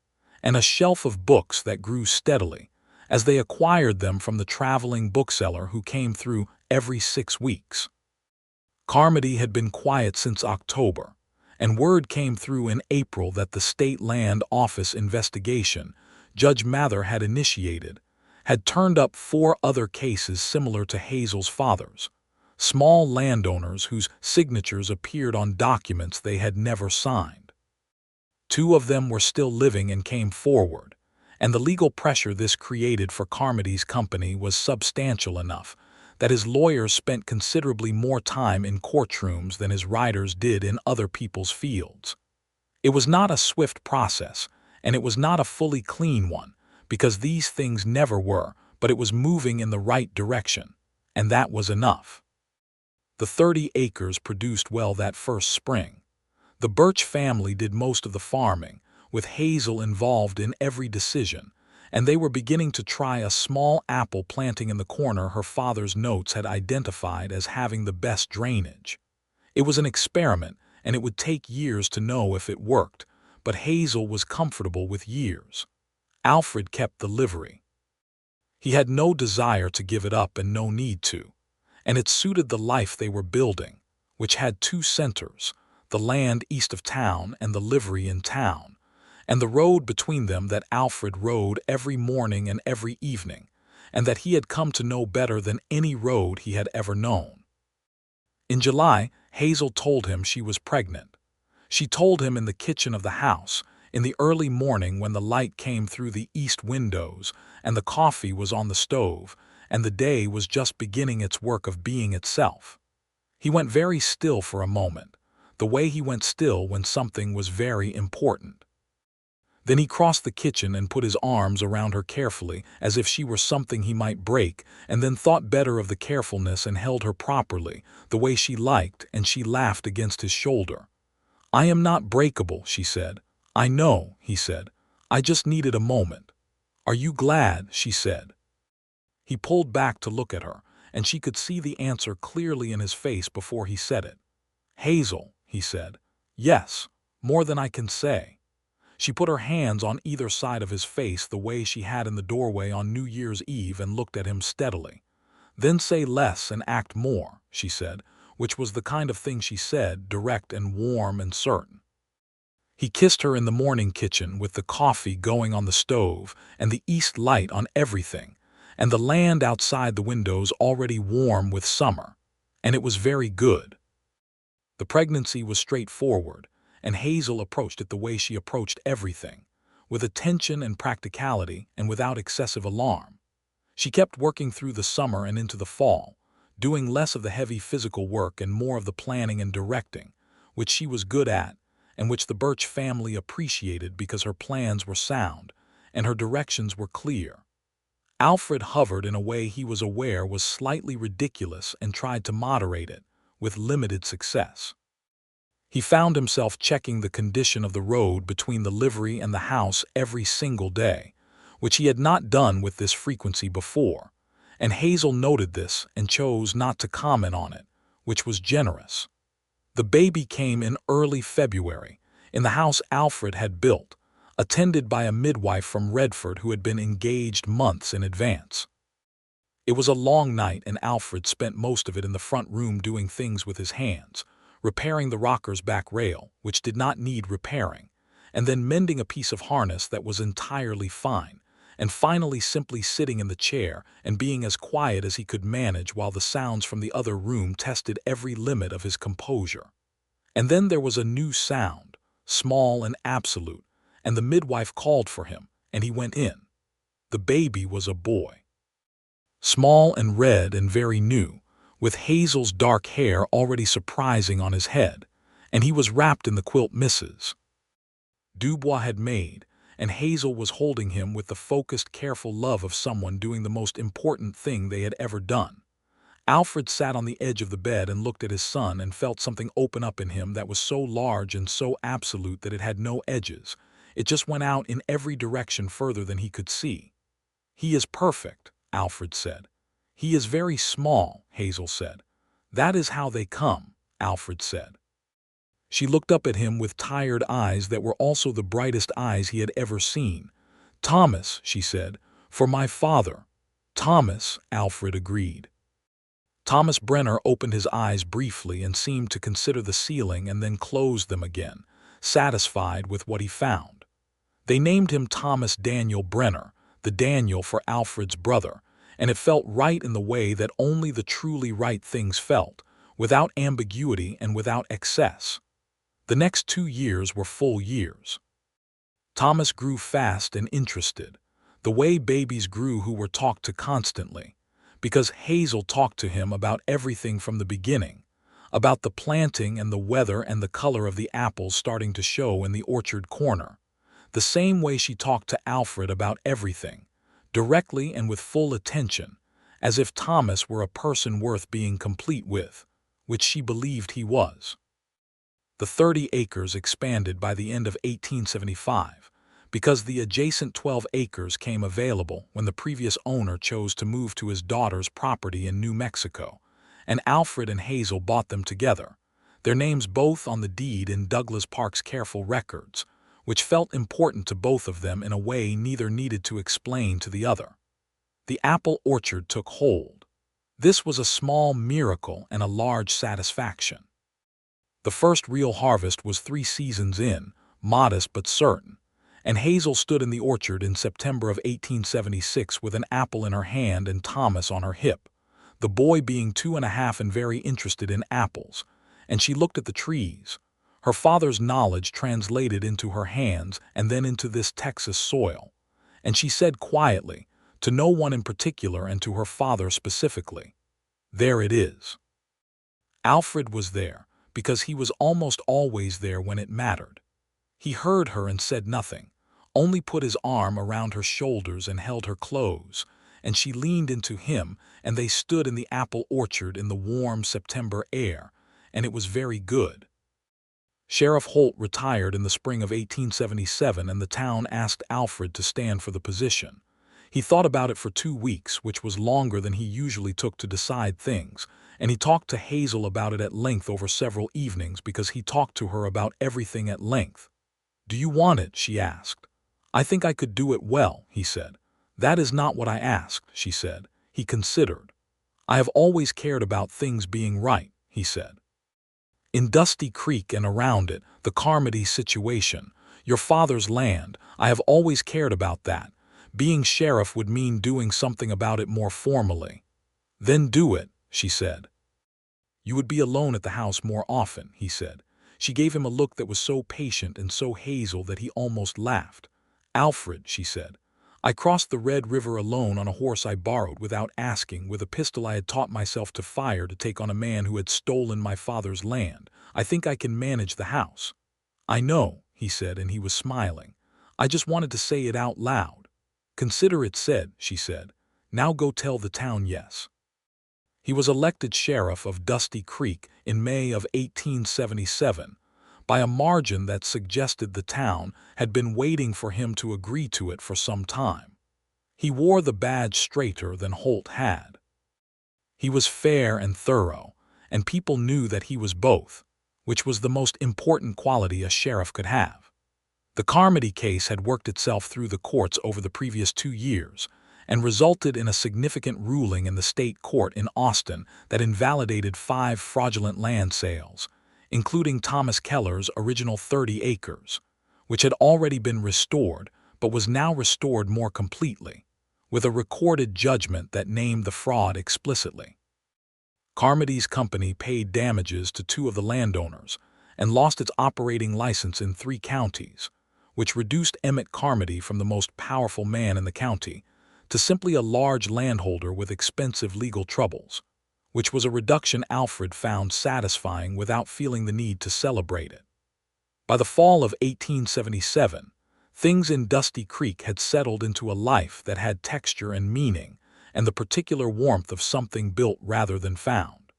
and a shelf of books that grew steadily, as they acquired them from the traveling bookseller who came through every 6 weeks. Carmody had been quiet since October, and word came through in April that the State Land Office investigation Judge Mather had initiated had turned up 4 other cases similar to Hazel's father's, small landowners whose signatures appeared on documents they had never signed. 2 of them were still living and came forward, and the legal pressure this created for Carmody's company was substantial enough that his lawyers spent considerably more time in courtrooms than his writers did in other people's fields. It was not a swift process, and it was not a fully clean one, because these things never were, but it was moving in the right direction, and that was enough. The 30 acres produced well that first spring. The Birch family did most of the farming, with Hazel involved in every decision, and they were beginning to try a small apple planting in the corner her father's notes had identified as having the best drainage. It was an experiment, and it would take years to know if it worked, but Hazel was comfortable with years. Alfred kept the livery. He had no desire to give it up and no need to, and it suited the life they were building, which had 2 centers, the land east of town and the livery in town, and the road between them that Alfred rode every morning and every evening, and that he had come to know better than any road he had ever known. In July, Hazel told him she was pregnant. She told him in the kitchen of the house, in the early morning when the light came through the east windows and the coffee was on the stove, and the day was just beginning its work of being itself. He went very still for a moment, the way he went still when something was very important. Then he crossed the kitchen and put his arms around her carefully, as if she were something he might break, and then thought better of the carefulness and held her properly, the way she liked, and she laughed against his shoulder. "I am not breakable," she said. "I know," he said. "I just needed a moment." "Are you glad?" she said. He pulled back to look at her, and she could see the answer clearly in his face before he said it. "Hazel," he said. "Yes, more than I can say." She put her hands on either side of his face the way she had in the doorway on New Year's Eve and looked at him steadily. "Then say less and act more," she said, which was the kind of thing she said, direct and warm and certain. He kissed her in the morning kitchen with the coffee going on the stove and the east light on everything, and the land outside the windows already warm with summer, and it was very good. The pregnancy was straightforward, and Hazel approached it the way she approached everything, with attention and practicality and without excessive alarm. She kept working through the summer and into the fall, doing less of the heavy physical work and more of the planning and directing, which she was good at, and which the Birch family appreciated because her plans were sound and her directions were clear. Alfred hovered in a way he was aware was slightly ridiculous and tried to moderate it, with limited success. He found himself checking the condition of the road between the livery and the house every single day, which he had not done with this frequency before, and Hazel noted this and chose not to comment on it, which was generous. The baby came in early February, in the house Alfred had built, attended by a midwife from Redford who had been engaged months in advance. It was a long night, and Alfred spent most of it in the front room doing things with his hands, repairing the rocker's back rail, which did not need repairing, and then mending a piece of harness that was entirely fine, and finally simply sitting in the chair and being as quiet as he could manage while the sounds from the other room tested every limit of his composure. And then there was a new sound, small and absolute, and the midwife called for him, and he went in. The baby was a boy. Small and red and very new, with Hazel's dark hair already surprising on his head, and he was wrapped in the quilt Mrs. Dubois had made, and Hazel was holding him with the focused, careful love of someone doing the most important thing they had ever done. Alfred sat on the edge of the bed and looked at his son and felt something open up in him that was so large and so absolute that it had no edges. It just went out in every direction further than he could see. "He is perfect," Alfred said. "He is very small," Hazel said. "That is how they come," Alfred said. She looked up at him with tired eyes that were also the brightest eyes he had ever seen. "Thomas," she said, "for my father." "Thomas," Alfred agreed. Thomas Brenner opened his eyes briefly and seemed to consider the ceiling and then closed them again, satisfied with what he found. They named him Thomas Daniel Brenner, the Daniel for Alfred's brother, and it felt right in the way that only the truly right things felt, without ambiguity and without excess. The next 2 years were full years. Thomas grew fast and interested, the way babies grew who were talked to constantly, because Hazel talked to him about everything from the beginning, about the planting and the weather and the color of the apples starting to show in the orchard corner, the same way she talked to Alfred about everything, directly and with full attention, as if Thomas were a person worth being complete with, which she believed he was. The 30 acres expanded by the end of 1875, because the adjacent 12 acres came available when the previous owner chose to move to his daughter's property in New Mexico, and Alfred and Hazel bought them together, their names both on the deed in Douglas Park's careful records, which felt important to both of them in a way neither needed to explain to the other. The apple orchard took hold. This was a small miracle and a large satisfaction. The first real harvest was 3 seasons in, modest but certain, and Hazel stood in the orchard in September of 1876 with an apple in her hand and Thomas on her hip, the boy being 2.5 and very interested in apples, and she looked at the trees, her father's knowledge translated into her hands and then into this Texas soil, and she said quietly, to no one in particular and to her father specifically, "There it is." Alfred was there, because he was almost always there when it mattered. He heard her and said nothing, only put his arm around her shoulders and held her close, and she leaned into him, and they stood in the apple orchard in the warm September air, and it was very good. Sheriff Holt retired in the spring of 1877, and the town asked Alfred to stand for the position. He thought about it for 2 weeks, which was longer than he usually took to decide things, and he talked to Hazel about it at length over several evenings because he talked to her about everything at length. "Do you want it?" she asked. "I think I could do it well," he said. "That is not what I asked," she said. He considered. "I have always cared about things being right," he said. "In Dusty Creek and around it, the Carmody situation, your father's land, I have always cared about that. Being sheriff would mean doing something about it more formally." "Then do it," she said. "You would be alone at the house more often," he said. She gave him a look that was so patient and so Hazel that he almost laughed. "Alfred," she said, "I crossed the Red River alone on a horse I borrowed without asking, with a pistol I had taught myself to fire to take on a man who had stolen my father's land. I think I can manage the house." "I know," he said, and he was smiling. "I just wanted to say it out loud." "Consider it said," she said. Now go tell the town yes." He was elected sheriff of Dusty Creek in May of 1877 by a margin that suggested the town had been waiting for him to agree to it for some time. He wore the badge straighter than Holt had. He was fair and thorough, and people knew that he was both, which was the most important quality a sheriff could have. The Carmody case had worked itself through the courts over the previous 2 years and resulted in a significant ruling in the state court in Austin that invalidated 5 fraudulent land sales, including Thomas Keller's original 30 acres, which had already been restored but was now restored more completely, with a recorded judgment that named the fraud explicitly. Carmody's company paid damages to 2 of the landowners and lost its operating license in 3 counties, which reduced Emmett Carmody from the most powerful man in the county to simply a large landholder with expensive legal troubles, which was a reduction Alfred found satisfying without feeling the need to celebrate it. By the fall of 1877, things in Dusty Creek had settled into a life that had texture and meaning and the particular warmth of something built rather than found.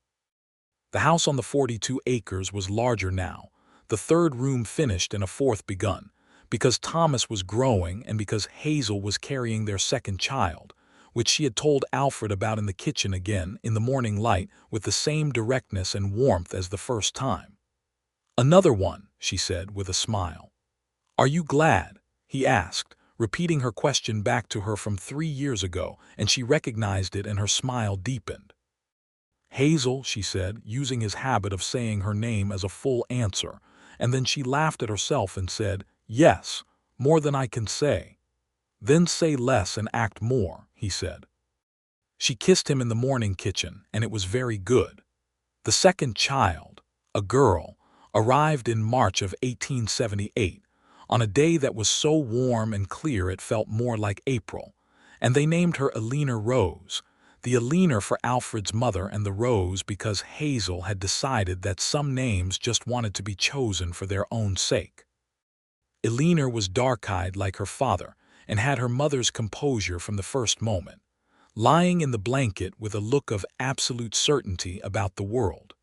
The house on the 42 acres was larger now, the 3rd room finished and a 4th begun, because Thomas was growing and because Hazel was carrying their 2nd child, which she had told Alfred about in the kitchen again in the morning light with the same directness and warmth as the first time. "Another one," she said with a smile. "Are you glad?" he asked, repeating her question back to her from 3 years ago, and she recognized it and her smile deepened. "Hazel," she said, using his habit of saying her name as a full answer, and then she laughed at herself and said, "Yes, more than I can say." "Then say less and act more," he said. She kissed him in the morning kitchen, and it was very good. The 2nd child, a girl, arrived in March of 1878, on a day that was so warm and clear it felt more like April, and they named her Eleanor Rose, the Eleanor for Alfred's mother and the Rose because Hazel had decided that some names just wanted to be chosen for their own sake. Eleanor was dark-eyed like her father and had her mother's composure from the first moment, lying in the blanket with a look of absolute certainty about the world.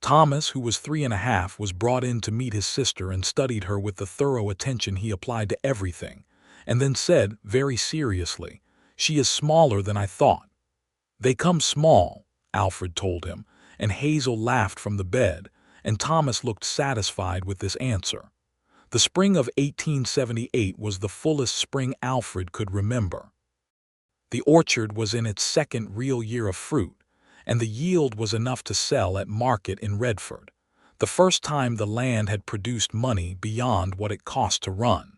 Thomas, who was 3.5, was brought in to meet his sister and studied her with the thorough attention he applied to everything, and then said, very seriously, "She is smaller than I thought." "They come small," Alfred told him, and Hazel laughed from the bed, and Thomas looked satisfied with this answer. The spring of 1878 was the fullest spring Alfred could remember. The orchard was in its 2nd real year of fruit, and the yield was enough to sell at market in Redford, the first time the land had produced money beyond what it cost to run.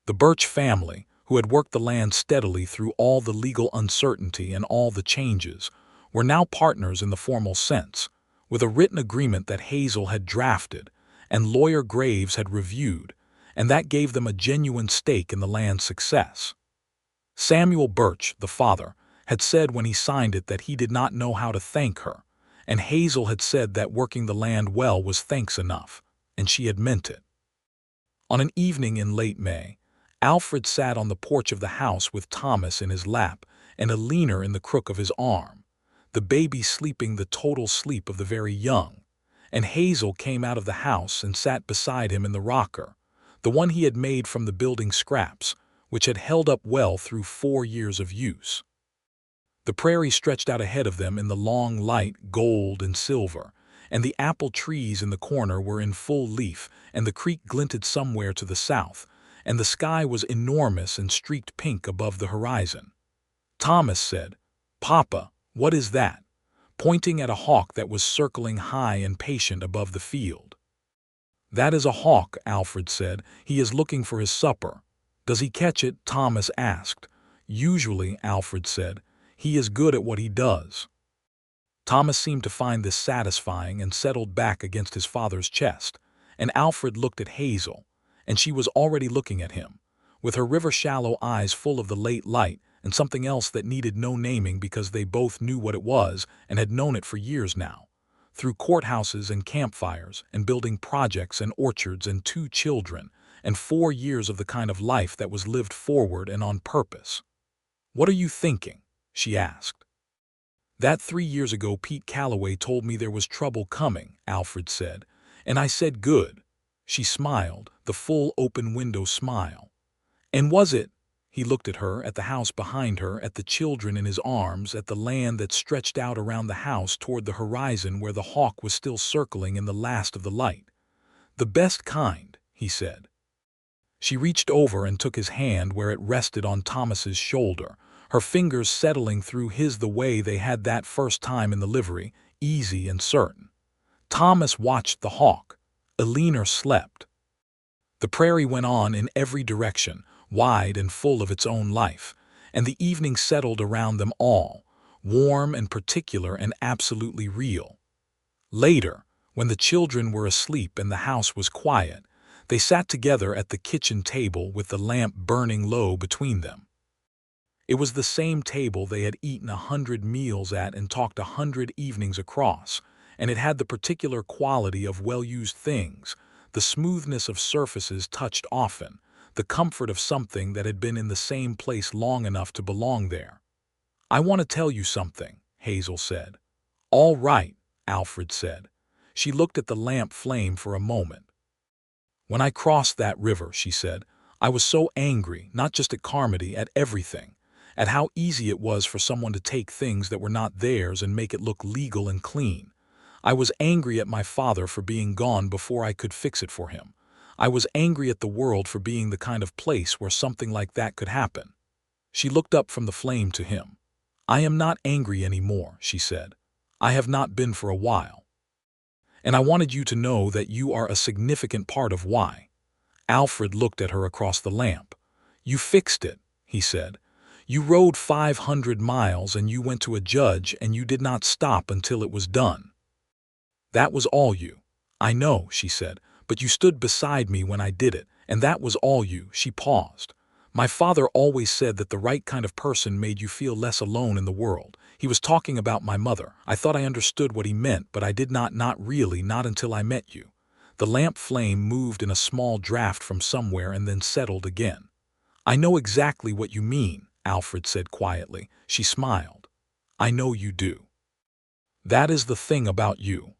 The Birch family, who had worked the land steadily through all the legal uncertainty and all the changes, were now partners in the formal sense, with a written agreement that Hazel had drafted and Lawyer Graves had reviewed, and that gave them a genuine stake in the land's success. Samuel Birch, the father, had said when he signed it that he did not know how to thank her, and Hazel had said that working the land well was thanks enough, and she had meant it. On an evening in late May, Alfred sat on the porch of the house with Thomas in his lap and Eleanor in the crook of his arm, the baby sleeping the total sleep of the very young, and Hazel came out of the house and sat beside him in the rocker, the one he had made from the building scraps, which had held up well through 4 years of use. The prairie stretched out ahead of them in the long light, gold and silver, and the apple trees in the corner were in full leaf, and the creek glinted somewhere to the south, and the sky was enormous and streaked pink above the horizon. Thomas said, "Papa, what is that?" pointing at a hawk that was circling high and patient above the field. "That is a hawk," Alfred said. "He is looking for his supper." "Does he catch it?" Thomas asked. "Usually," Alfred said. "He is good at what he does." Thomas seemed to find this satisfying and settled back against his father's chest, and Alfred looked at Hazel, and she was already looking at him, with her river-shallow eyes full of the late light and something else that needed no naming because they both knew what it was and had known it for years now, through courthouses and campfires and building projects and orchards and 2 children and 4 years of the kind of life that was lived forward and on purpose. "What are you thinking?" she asked. "That 3 years ago Pete Calloway told me there was trouble coming," Alfred said, "and I said good." She smiled, the full open window smile. "And was it?" He looked at her, at the house behind her, at the children in his arms, at the land that stretched out around the house toward the horizon where the hawk was still circling in the last of the light. "The best kind," he said. She reached over and took his hand where it rested on Thomas's shoulder, her fingers settling through his the way they had that first time in the livery, easy and certain. Thomas watched the hawk. Eleanor slept. The prairie went on in every direction, wide and full of its own life, and the evening settled around them all, warm and particular and absolutely real. Later, when the children were asleep and the house was quiet, they sat together at the kitchen table with the lamp burning low between them. It was the same table they had eaten 100 meals at and talked 100 evenings across, and it had the particular quality of well-used things, the smoothness of surfaces touched often, the comfort of something that had been in the same place long enough to belong there. "I want to tell you something," Hazel said. "All right," Alfred said. She looked at the lamp flame for a moment. "When I crossed that river," she said, "I was so angry, not just at Carmody, at everything, at how easy it was for someone to take things that were not theirs and make it look legal and clean. I was angry at my father for being gone before I could fix it for him. I was angry at the world for being the kind of place where something like that could happen." She looked up from the flame to him. "I am not angry anymore," she said. "I have not been for a while. And I wanted you to know that you are a significant part of why." Alfred looked at her across the lamp. "You fixed it," he said. "You rode 500 miles and you went to a judge and you did not stop until it was done. That was all you." "I know," she said, "but you stood beside me when I did it, and that was all you." She paused. "My father always said that the right kind of person made you feel less alone in the world. He was talking about my mother. I thought I understood what he meant, but I did not really, not until I met you." The lamp flame moved in a small draft from somewhere and then settled again. "I know exactly what you mean," Alfred said quietly. She smiled. "I know you do. That is the thing about you."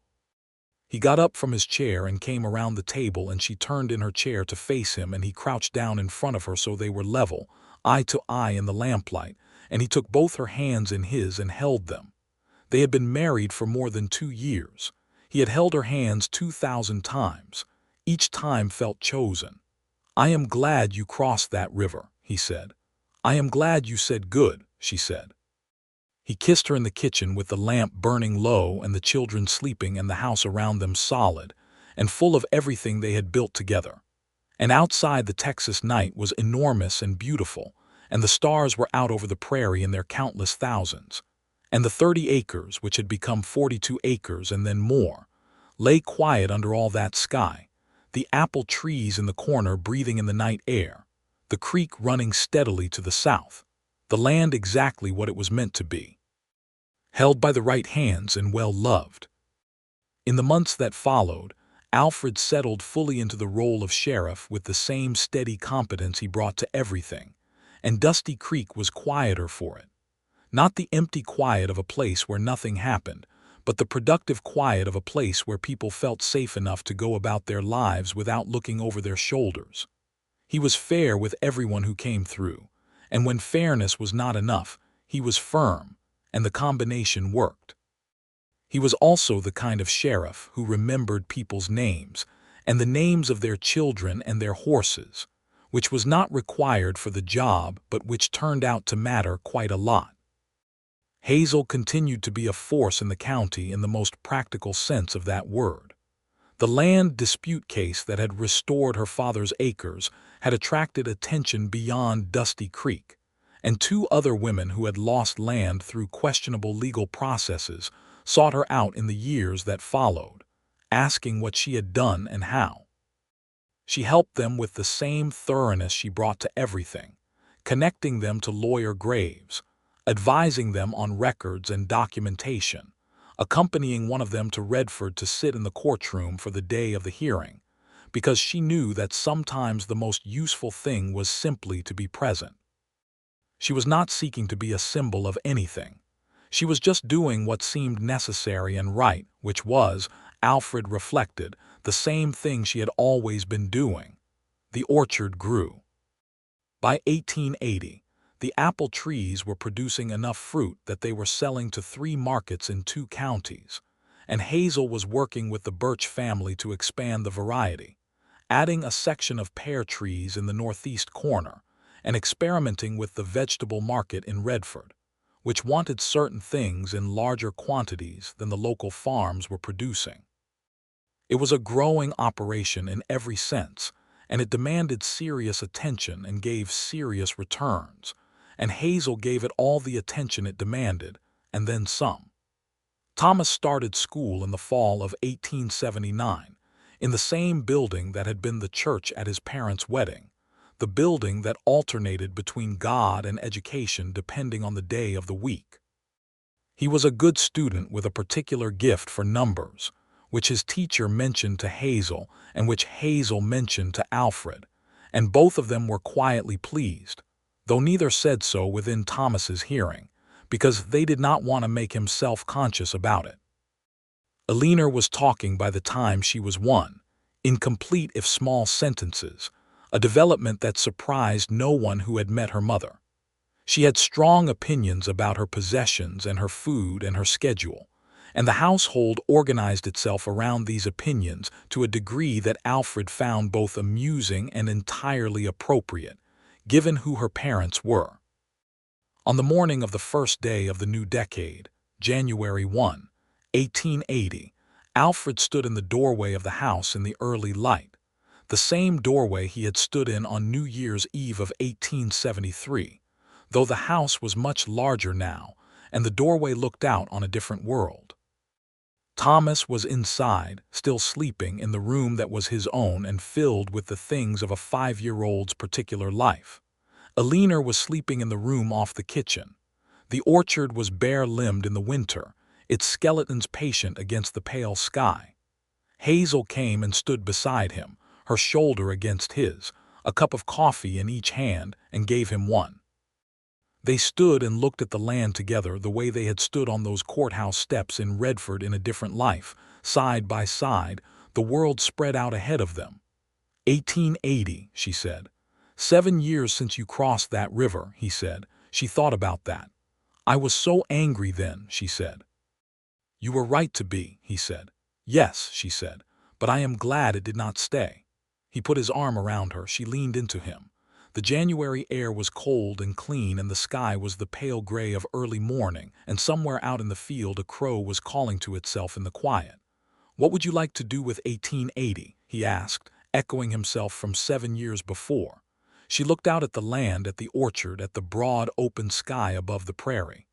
He got up from his chair and came around the table, and she turned in her chair to face him, and he crouched down in front of her so they were level, eye to eye in the lamplight, and he took both her hands in his and held them. They had been married for more than 2 years. He had held her hands 2,000 times. Each time felt chosen. "I am glad you crossed that river," he said. "I am glad you said good," she said. He kissed her in the kitchen with the lamp burning low and the children sleeping and the house around them solid and full of everything they had built together. And outside the Texas night was enormous and beautiful, and the stars were out over the prairie in their countless thousands. And the 30 acres, which had become 42 acres and then more, lay quiet under all that sky, the apple trees in the corner breathing in the night air, the creek running steadily to the south, the land exactly what it was meant to be, held by the right hands and well loved. In the months that followed, Alfred settled fully into the role of sheriff with the same steady competence he brought to everything, and Dusty Creek was quieter for it. Not the empty quiet of a place where nothing happened, but the productive quiet of a place where people felt safe enough to go about their lives without looking over their shoulders. He was fair with everyone who came through, and when fairness was not enough, he was firm, and the combination worked. He was also the kind of sheriff who remembered people's names, and the names of their children and their horses, which was not required for the job but which turned out to matter quite a lot. Hazel continued to be a force in the county in the most practical sense of that word. The land dispute case that had restored her father's acres had attracted attention beyond Dusty Creek, and 2 other women who had lost land through questionable legal processes sought her out in the years that followed, asking what she had done and how. She helped them with the same thoroughness she brought to everything, connecting them to lawyer Graves, advising them on records and documentation, accompanying one of them to Redford to sit in the courtroom for the day of the hearing, because she knew that sometimes the most useful thing was simply to be present. She was not seeking to be a symbol of anything. She was just doing what seemed necessary and right, which was, Alfred reflected, the same thing she had always been doing. The orchard grew. By 1880, the apple trees were producing enough fruit that they were selling to 3 markets in 2 counties, and Hazel was working with the Birch family to expand the variety, adding a section of pear trees in the northeast corner, and experimenting with the vegetable market in Redford, which wanted certain things in larger quantities than the local farms were producing. It was a growing operation in every sense, and it demanded serious attention and gave serious returns, and Hazel gave it all the attention it demanded, and then some. Thomas started school in the fall of 1879, in the same building that had been the church at his parents' wedding, the building that alternated between God and education depending on the day of the week. He was a good student with a particular gift for numbers, which his teacher mentioned to Hazel and which Hazel mentioned to Alfred, and both of them were quietly pleased, though neither said so within Thomas's hearing, because they did not want to make him self-conscious about it. Eleanor was talking by the time she was 1, incomplete if small sentences, a development that surprised no one who had met her mother. She had strong opinions about her possessions and her food and her schedule, and the household organized itself around these opinions to a degree that Alfred found both amusing and entirely appropriate, given who her parents were. On the morning of the first day of the new decade, January 1, 1880, Alfred stood in the doorway of the house in the early light, the same doorway he had stood in on New Year's Eve of 1873, though the house was much larger now, and the doorway looked out on a different world. Thomas was inside, still sleeping in the room that was his own and filled with the things of a 5-year-old's particular life. Eleanor was sleeping in the room off the kitchen. The orchard was bare-limbed in the winter, its skeletons patient against the pale sky. Hazel came and stood beside him, her shoulder against his, a cup of coffee in each hand, and gave him one. They stood and looked at the land together the way they had stood on those courthouse steps in Redford in a different life, side by side, the world spread out ahead of them. 1880, she said. 7 years since you crossed that river, he said. She thought about that. I was so angry then, she said. You were right to be, he said. Yes, she said, but I am glad it did not stay. He put his arm around her. She leaned into him. The January air was cold and clean, and the sky was the pale gray of early morning, and somewhere out in the field a crow was calling to itself in the quiet. What would you like to do with 1880? He asked, echoing himself from 7 years before. She looked out at the land, at the orchard, at the broad, open sky above the prairie.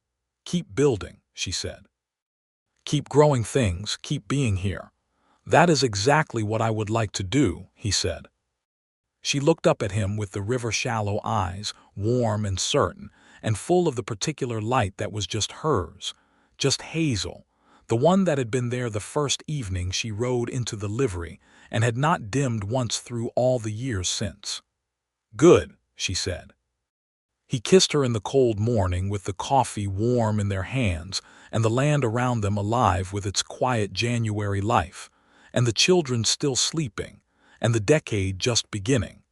Keep building, she said. Keep growing things, keep being here. That is exactly what I would like to do, he said. She looked up at him with the river-shallow eyes, warm and certain, and full of the particular light that was just hers, just Hazel, the one that had been there the first evening she rode into the livery and had not dimmed once through all the years since. Good, she said. He kissed her in the cold morning with the coffee warm in their hands and the land around them alive with its quiet January life, and the children still sleeping, and the decade just beginning.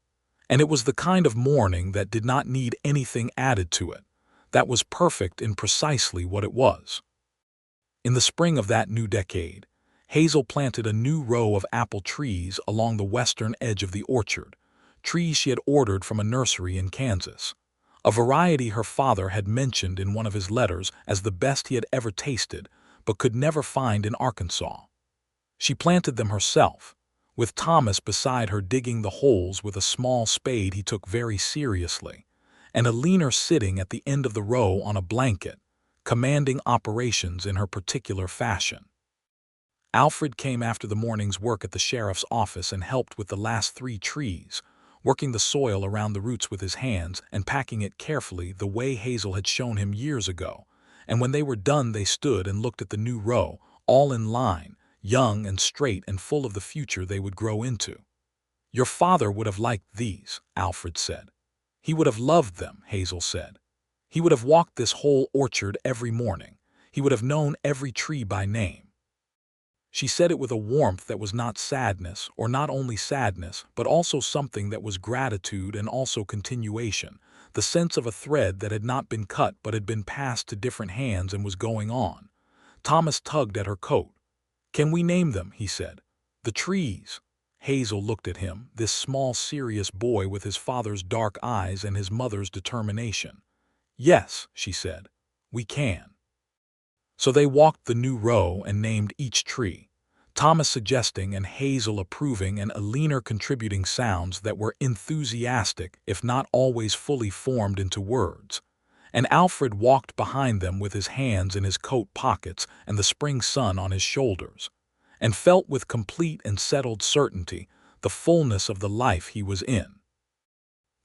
And it was the kind of morning that did not need anything added to it, that was perfect in precisely what it was. In the spring of that new decade, Hazel planted a new row of apple trees along the western edge of the orchard, trees she had ordered from a nursery in Kansas, a variety her father had mentioned in one of his letters as the best he had ever tasted, but could never find in Arkansas. She planted them herself, with Thomas beside her digging the holes with a small spade he took very seriously, and Eleanor sitting at the end of the row on a blanket, commanding operations in her particular fashion. Alfred came after the morning's work at the sheriff's office and helped with the last 3 trees, working the soil around the roots with his hands and packing it carefully the way Hazel had shown him years ago, and when they were done they stood and looked at the new row, all in line, young and straight and full of the future they would grow into. Your father would have liked these, Alfred said. He would have loved them, Hazel said. He would have walked this whole orchard every morning. He would have known every tree by name. She said it with a warmth that was not sadness, or not only sadness, but also something that was gratitude and also continuation, the sense of a thread that had not been cut but had been passed to different hands and was going on. Thomas tugged at her coat. "Can we name them?" he said. "The trees." Hazel looked at him, this small, serious boy with his father's dark eyes and his mother's determination. "Yes," she said, "we can." So they walked the new row and named each tree, Thomas suggesting and Hazel approving and Alina contributing sounds that were enthusiastic if not always fully formed into words. And Alfred walked behind them with his hands in his coat pockets and the spring sun on his shoulders, and felt with complete and settled certainty the fullness of the life he was in.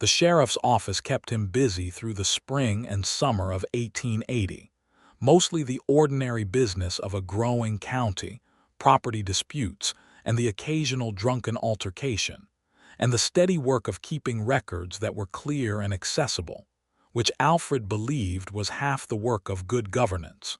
The sheriff's office kept him busy through the spring and summer of 1880, mostly the ordinary business of a growing county, property disputes, and the occasional drunken altercation, and the steady work of keeping records that were clear and accessible, which Alfred believed was half the work of good governance.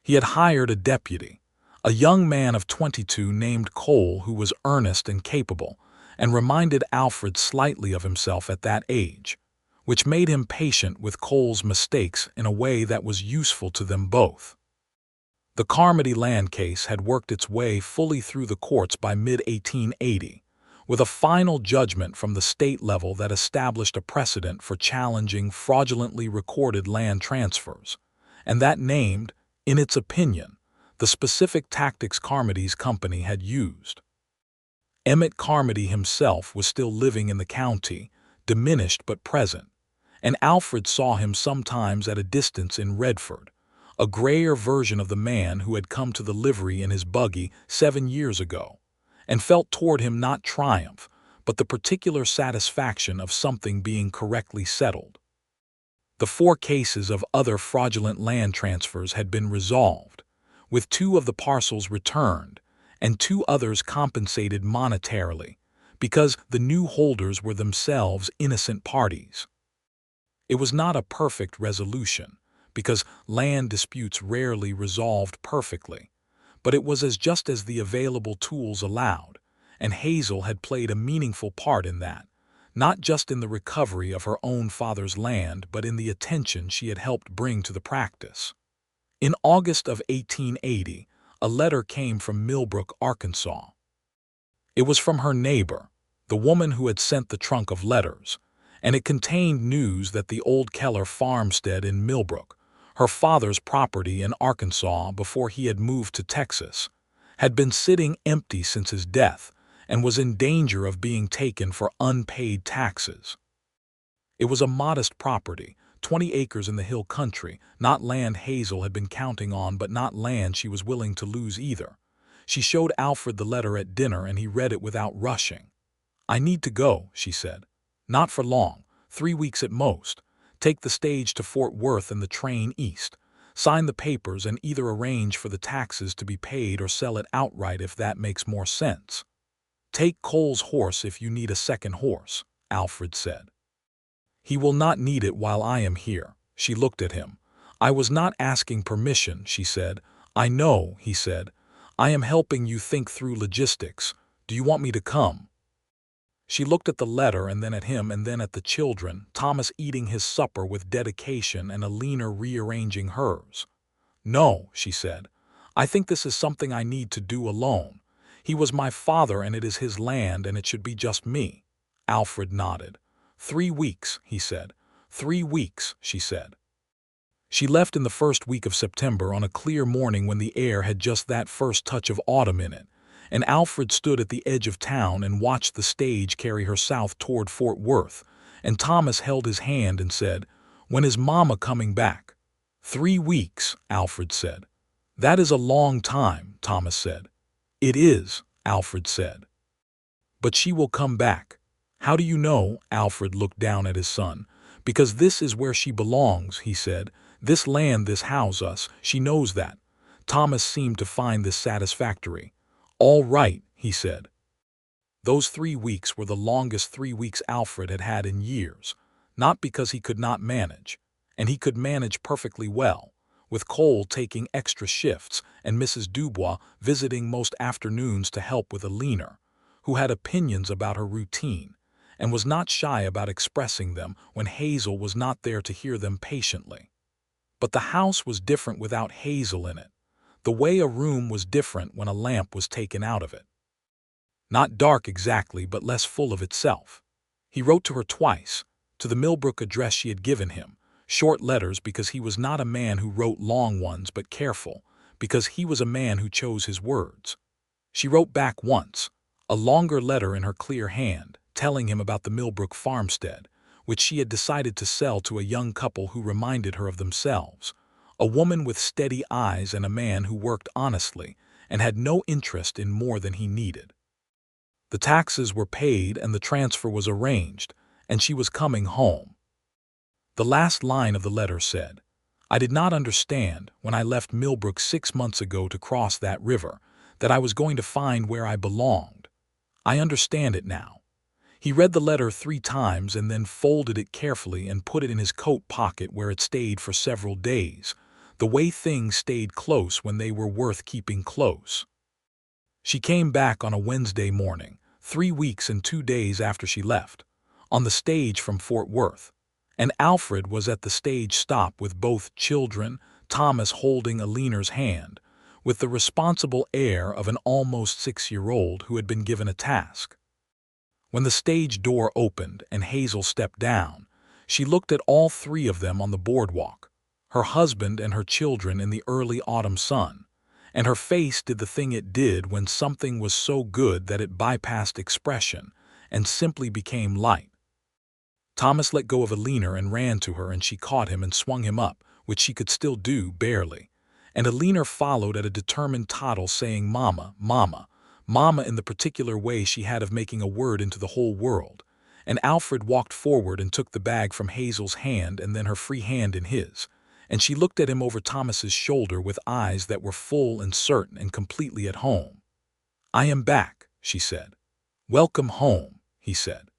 He had hired a deputy, a young man of 22 named Cole who was earnest and capable, and reminded Alfred slightly of himself at that age, which made him patient with Cole's mistakes in a way that was useful to them both. The Carmody land case had worked its way fully through the courts by mid-1880, with a final judgment from the state level that established a precedent for challenging fraudulently recorded land transfers, and that named, in its opinion, the specific tactics Carmody's company had used. Emmett Carmody himself was still living in the county, diminished but present, and Alfred saw him sometimes at a distance in Redford, a grayer version of the man who had come to the livery in his buggy 7 years ago, and felt toward him not triumph, but the particular satisfaction of something being correctly settled. The 4 cases of other fraudulent land transfers had been resolved, with 2 of the parcels returned, and 2 others compensated monetarily, because the new holders were themselves innocent parties. It was not a perfect resolution, because land disputes rarely resolved perfectly, but it was as just as the available tools allowed, and Hazel had played a meaningful part in that, not just in the recovery of her own father's land but in the attention she had helped bring to the practice. In August of 1880, a letter came from Millbrook, Arkansas. It was from her neighbor, the woman who had sent the trunk of letters, and it contained news that the old Keller farmstead in Millbrook, her father's property in Arkansas before he had moved to Texas, had been sitting empty since his death and was in danger of being taken for unpaid taxes. It was a modest property, 20 acres in the hill country, not land Hazel had been counting on but not land she was willing to lose either. She showed Alfred the letter at dinner and he read it without rushing. "I need to go," she said. "Not for long, 3 weeks at most. Take the stage to Fort Worth and the train east. Sign the papers and either arrange for the taxes to be paid or sell it outright if that makes more sense. Take Cole's horse if you need a second horse," Alfred said. "He will not need it while I am here." She looked at him. "I was not asking permission," she said. "I know," he said. "I am helping you think through logistics. Do you want me to come?" She looked at the letter and then at him and then at the children, Thomas eating his supper with dedication and Alina rearranging hers. "No," she said. "I think this is something I need to do alone. He was my father and it is his land and it should be just me." Alfred nodded. 3 weeks, he said. 3 weeks, she said. She left in the first week of September on a clear morning when the air had just that first touch of autumn in it, and Alfred stood at the edge of town and watched the stage carry her south toward Fort Worth, and Thomas held his hand and said, "When is Mama coming back?" 3 weeks, Alfred said. "That is a long time," Thomas said. "It is," Alfred said. "But she will come back." "How do you know?" Alfred looked down at his son. "Because this is where she belongs," he said. "This land, this house, us, she knows that." Thomas seemed to find this satisfactory. "All right," he said. Those 3 weeks were the longest 3 weeks Alfred had had in years, not because he could not manage, and he could manage perfectly well, with Cole taking extra shifts and Mrs. Dubois visiting most afternoons to help with a leaner, who had opinions about her routine and was not shy about expressing them when Hazel was not there to hear them patiently. But the house was different without Hazel in it, the way a room was different when a lamp was taken out of it. Not dark exactly, but less full of itself. He wrote to her twice, to the Millbrook address she had given him, short letters because he was not a man who wrote long ones but careful, because he was a man who chose his words. She wrote back once, a longer letter in her clear hand, telling him about the Millbrook farmstead, which she had decided to sell to a young couple who reminded her of themselves, a woman with steady eyes and a man who worked honestly and had no interest in more than he needed. The taxes were paid and the transfer was arranged, and she was coming home. The last line of the letter said, "I did not understand, when I left Millbrook 6 months ago to cross that river, that I was going to find where I belonged. I understand it now." He read the letter 3 times and then folded it carefully and put it in his coat pocket where it stayed for several days, the way things stayed close when they were worth keeping close. She came back on a Wednesday morning, 3 weeks and 2 days after she left, on the stage from Fort Worth, and Alfred was at the stage stop with both children, Thomas holding Alina's hand, with the responsible air of an almost 6-year-old who had been given a task. When the stage door opened and Hazel stepped down, she looked at all 3 of them on the boardwalk, her husband and her children in the early autumn sun, and her face did the thing it did when something was so good that it bypassed expression and simply became light. Thomas let go of Alina and ran to her, and she caught him and swung him up, which she could still do barely, and Alina followed at a determined toddle saying "Mama, Mama, Mama" in the particular way she had of making a word into the whole world, and Alfred walked forward and took the bag from Hazel's hand and then her free hand in his, and she looked at him over Thomas's shoulder with eyes that were full and certain and completely at home. "I am back," she said. "Welcome home," he said.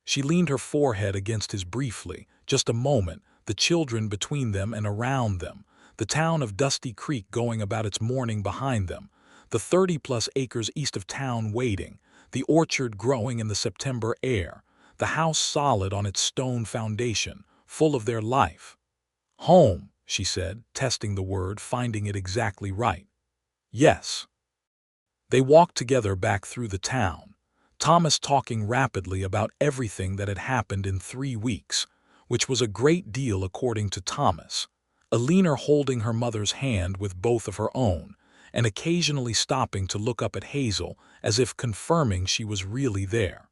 She leaned her forehead against his briefly, just a moment, the children between them and around them, the town of Dusty Creek going about its morning behind them, the 30-plus acres east of town waiting, the orchard growing in the September air, the house solid on its stone foundation, full of their life. "Home," she said, testing the word, finding it exactly right. "Yes." They walked together back through the town, Thomas talking rapidly about everything that had happened in 3 weeks, which was a great deal according to Thomas, Alina holding her mother's hand with both of her own, and occasionally stopping to look up at Hazel as if confirming she was really there.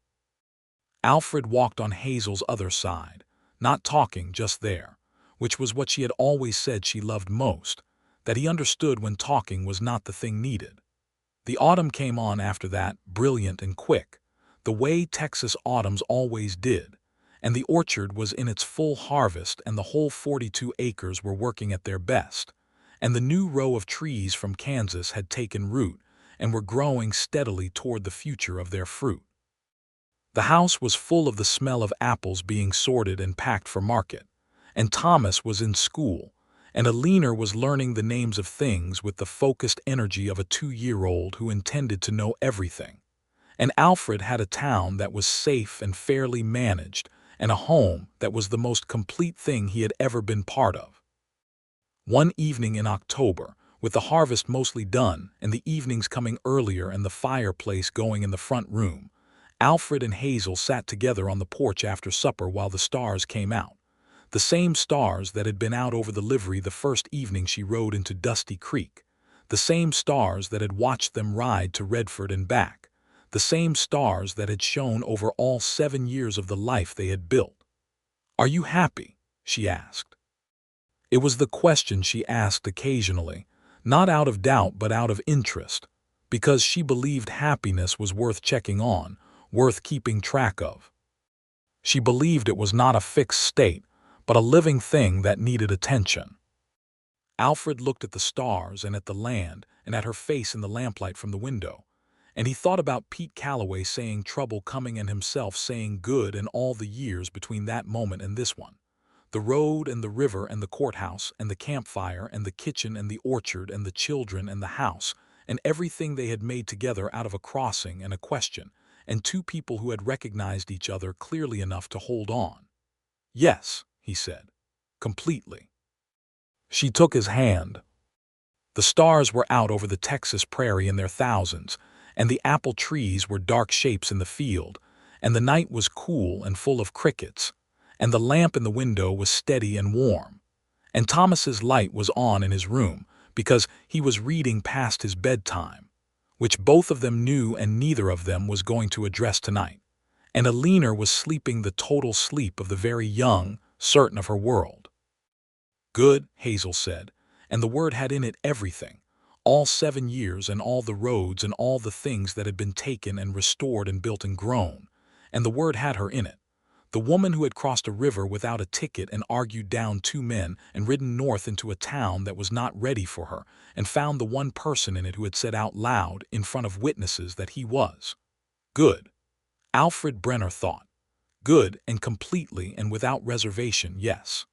Alfred walked on Hazel's other side, not talking, just there, which was what she had always said she loved most, that he understood when talking was not the thing needed. The autumn came on after that, brilliant and quick, the way Texas autumns always did, and the orchard was in its full harvest and the whole 42 acres were working at their best, and the new row of trees from Kansas had taken root and were growing steadily toward the future of their fruit. The house was full of the smell of apples being sorted and packed for market, and Thomas was in school, and Alina was learning the names of things with the focused energy of a 2-year-old who intended to know everything. And Alfred had a town that was safe and fairly managed, and a home that was the most complete thing he had ever been part of. One evening in October, with the harvest mostly done and the evenings coming earlier and the fireplace going in the front room, Alfred and Hazel sat together on the porch after supper while the stars came out. The same stars that had been out over the livery the first evening she rode into Dusty Creek, the same stars that had watched them ride to Redford and back, the same stars that had shone over all 7 years of the life they had built. "Are you happy?" she asked. It was the question she asked occasionally, not out of doubt but out of interest, because she believed happiness was worth checking on, worth keeping track of. She believed it was not a fixed state, but a living thing that needed attention. Alfred looked at the stars and at the land and at her face in the lamplight from the window, and he thought about Pete Calloway saying trouble coming and himself saying good and all the years between that moment and this one. The road and the river and the courthouse and the campfire and the kitchen and the orchard and the children and the house, and everything they had made together out of a crossing and a question, and two people who had recognized each other clearly enough to hold on. "Yes," he said, "completely." She took his hand. The stars were out over the Texas prairie in their thousands, and the apple trees were dark shapes in the field, and the night was cool and full of crickets, and the lamp in the window was steady and warm, and Thomas's light was on in his room because he was reading past his bedtime, which both of them knew and neither of them was going to address tonight, and Alina was sleeping the total sleep of the very young, certain of her world. "Good," Hazel said, and the word had in it everything, all 7 years and all the roads and all the things that had been taken and restored and built and grown, and the word had her in it. The woman who had crossed a river without a ticket and argued down 2 men and ridden north into a town that was not ready for her and found the one person in it who had said out loud in front of witnesses that he was good. Alfred Brenner thought. Good and completely and without reservation, yes.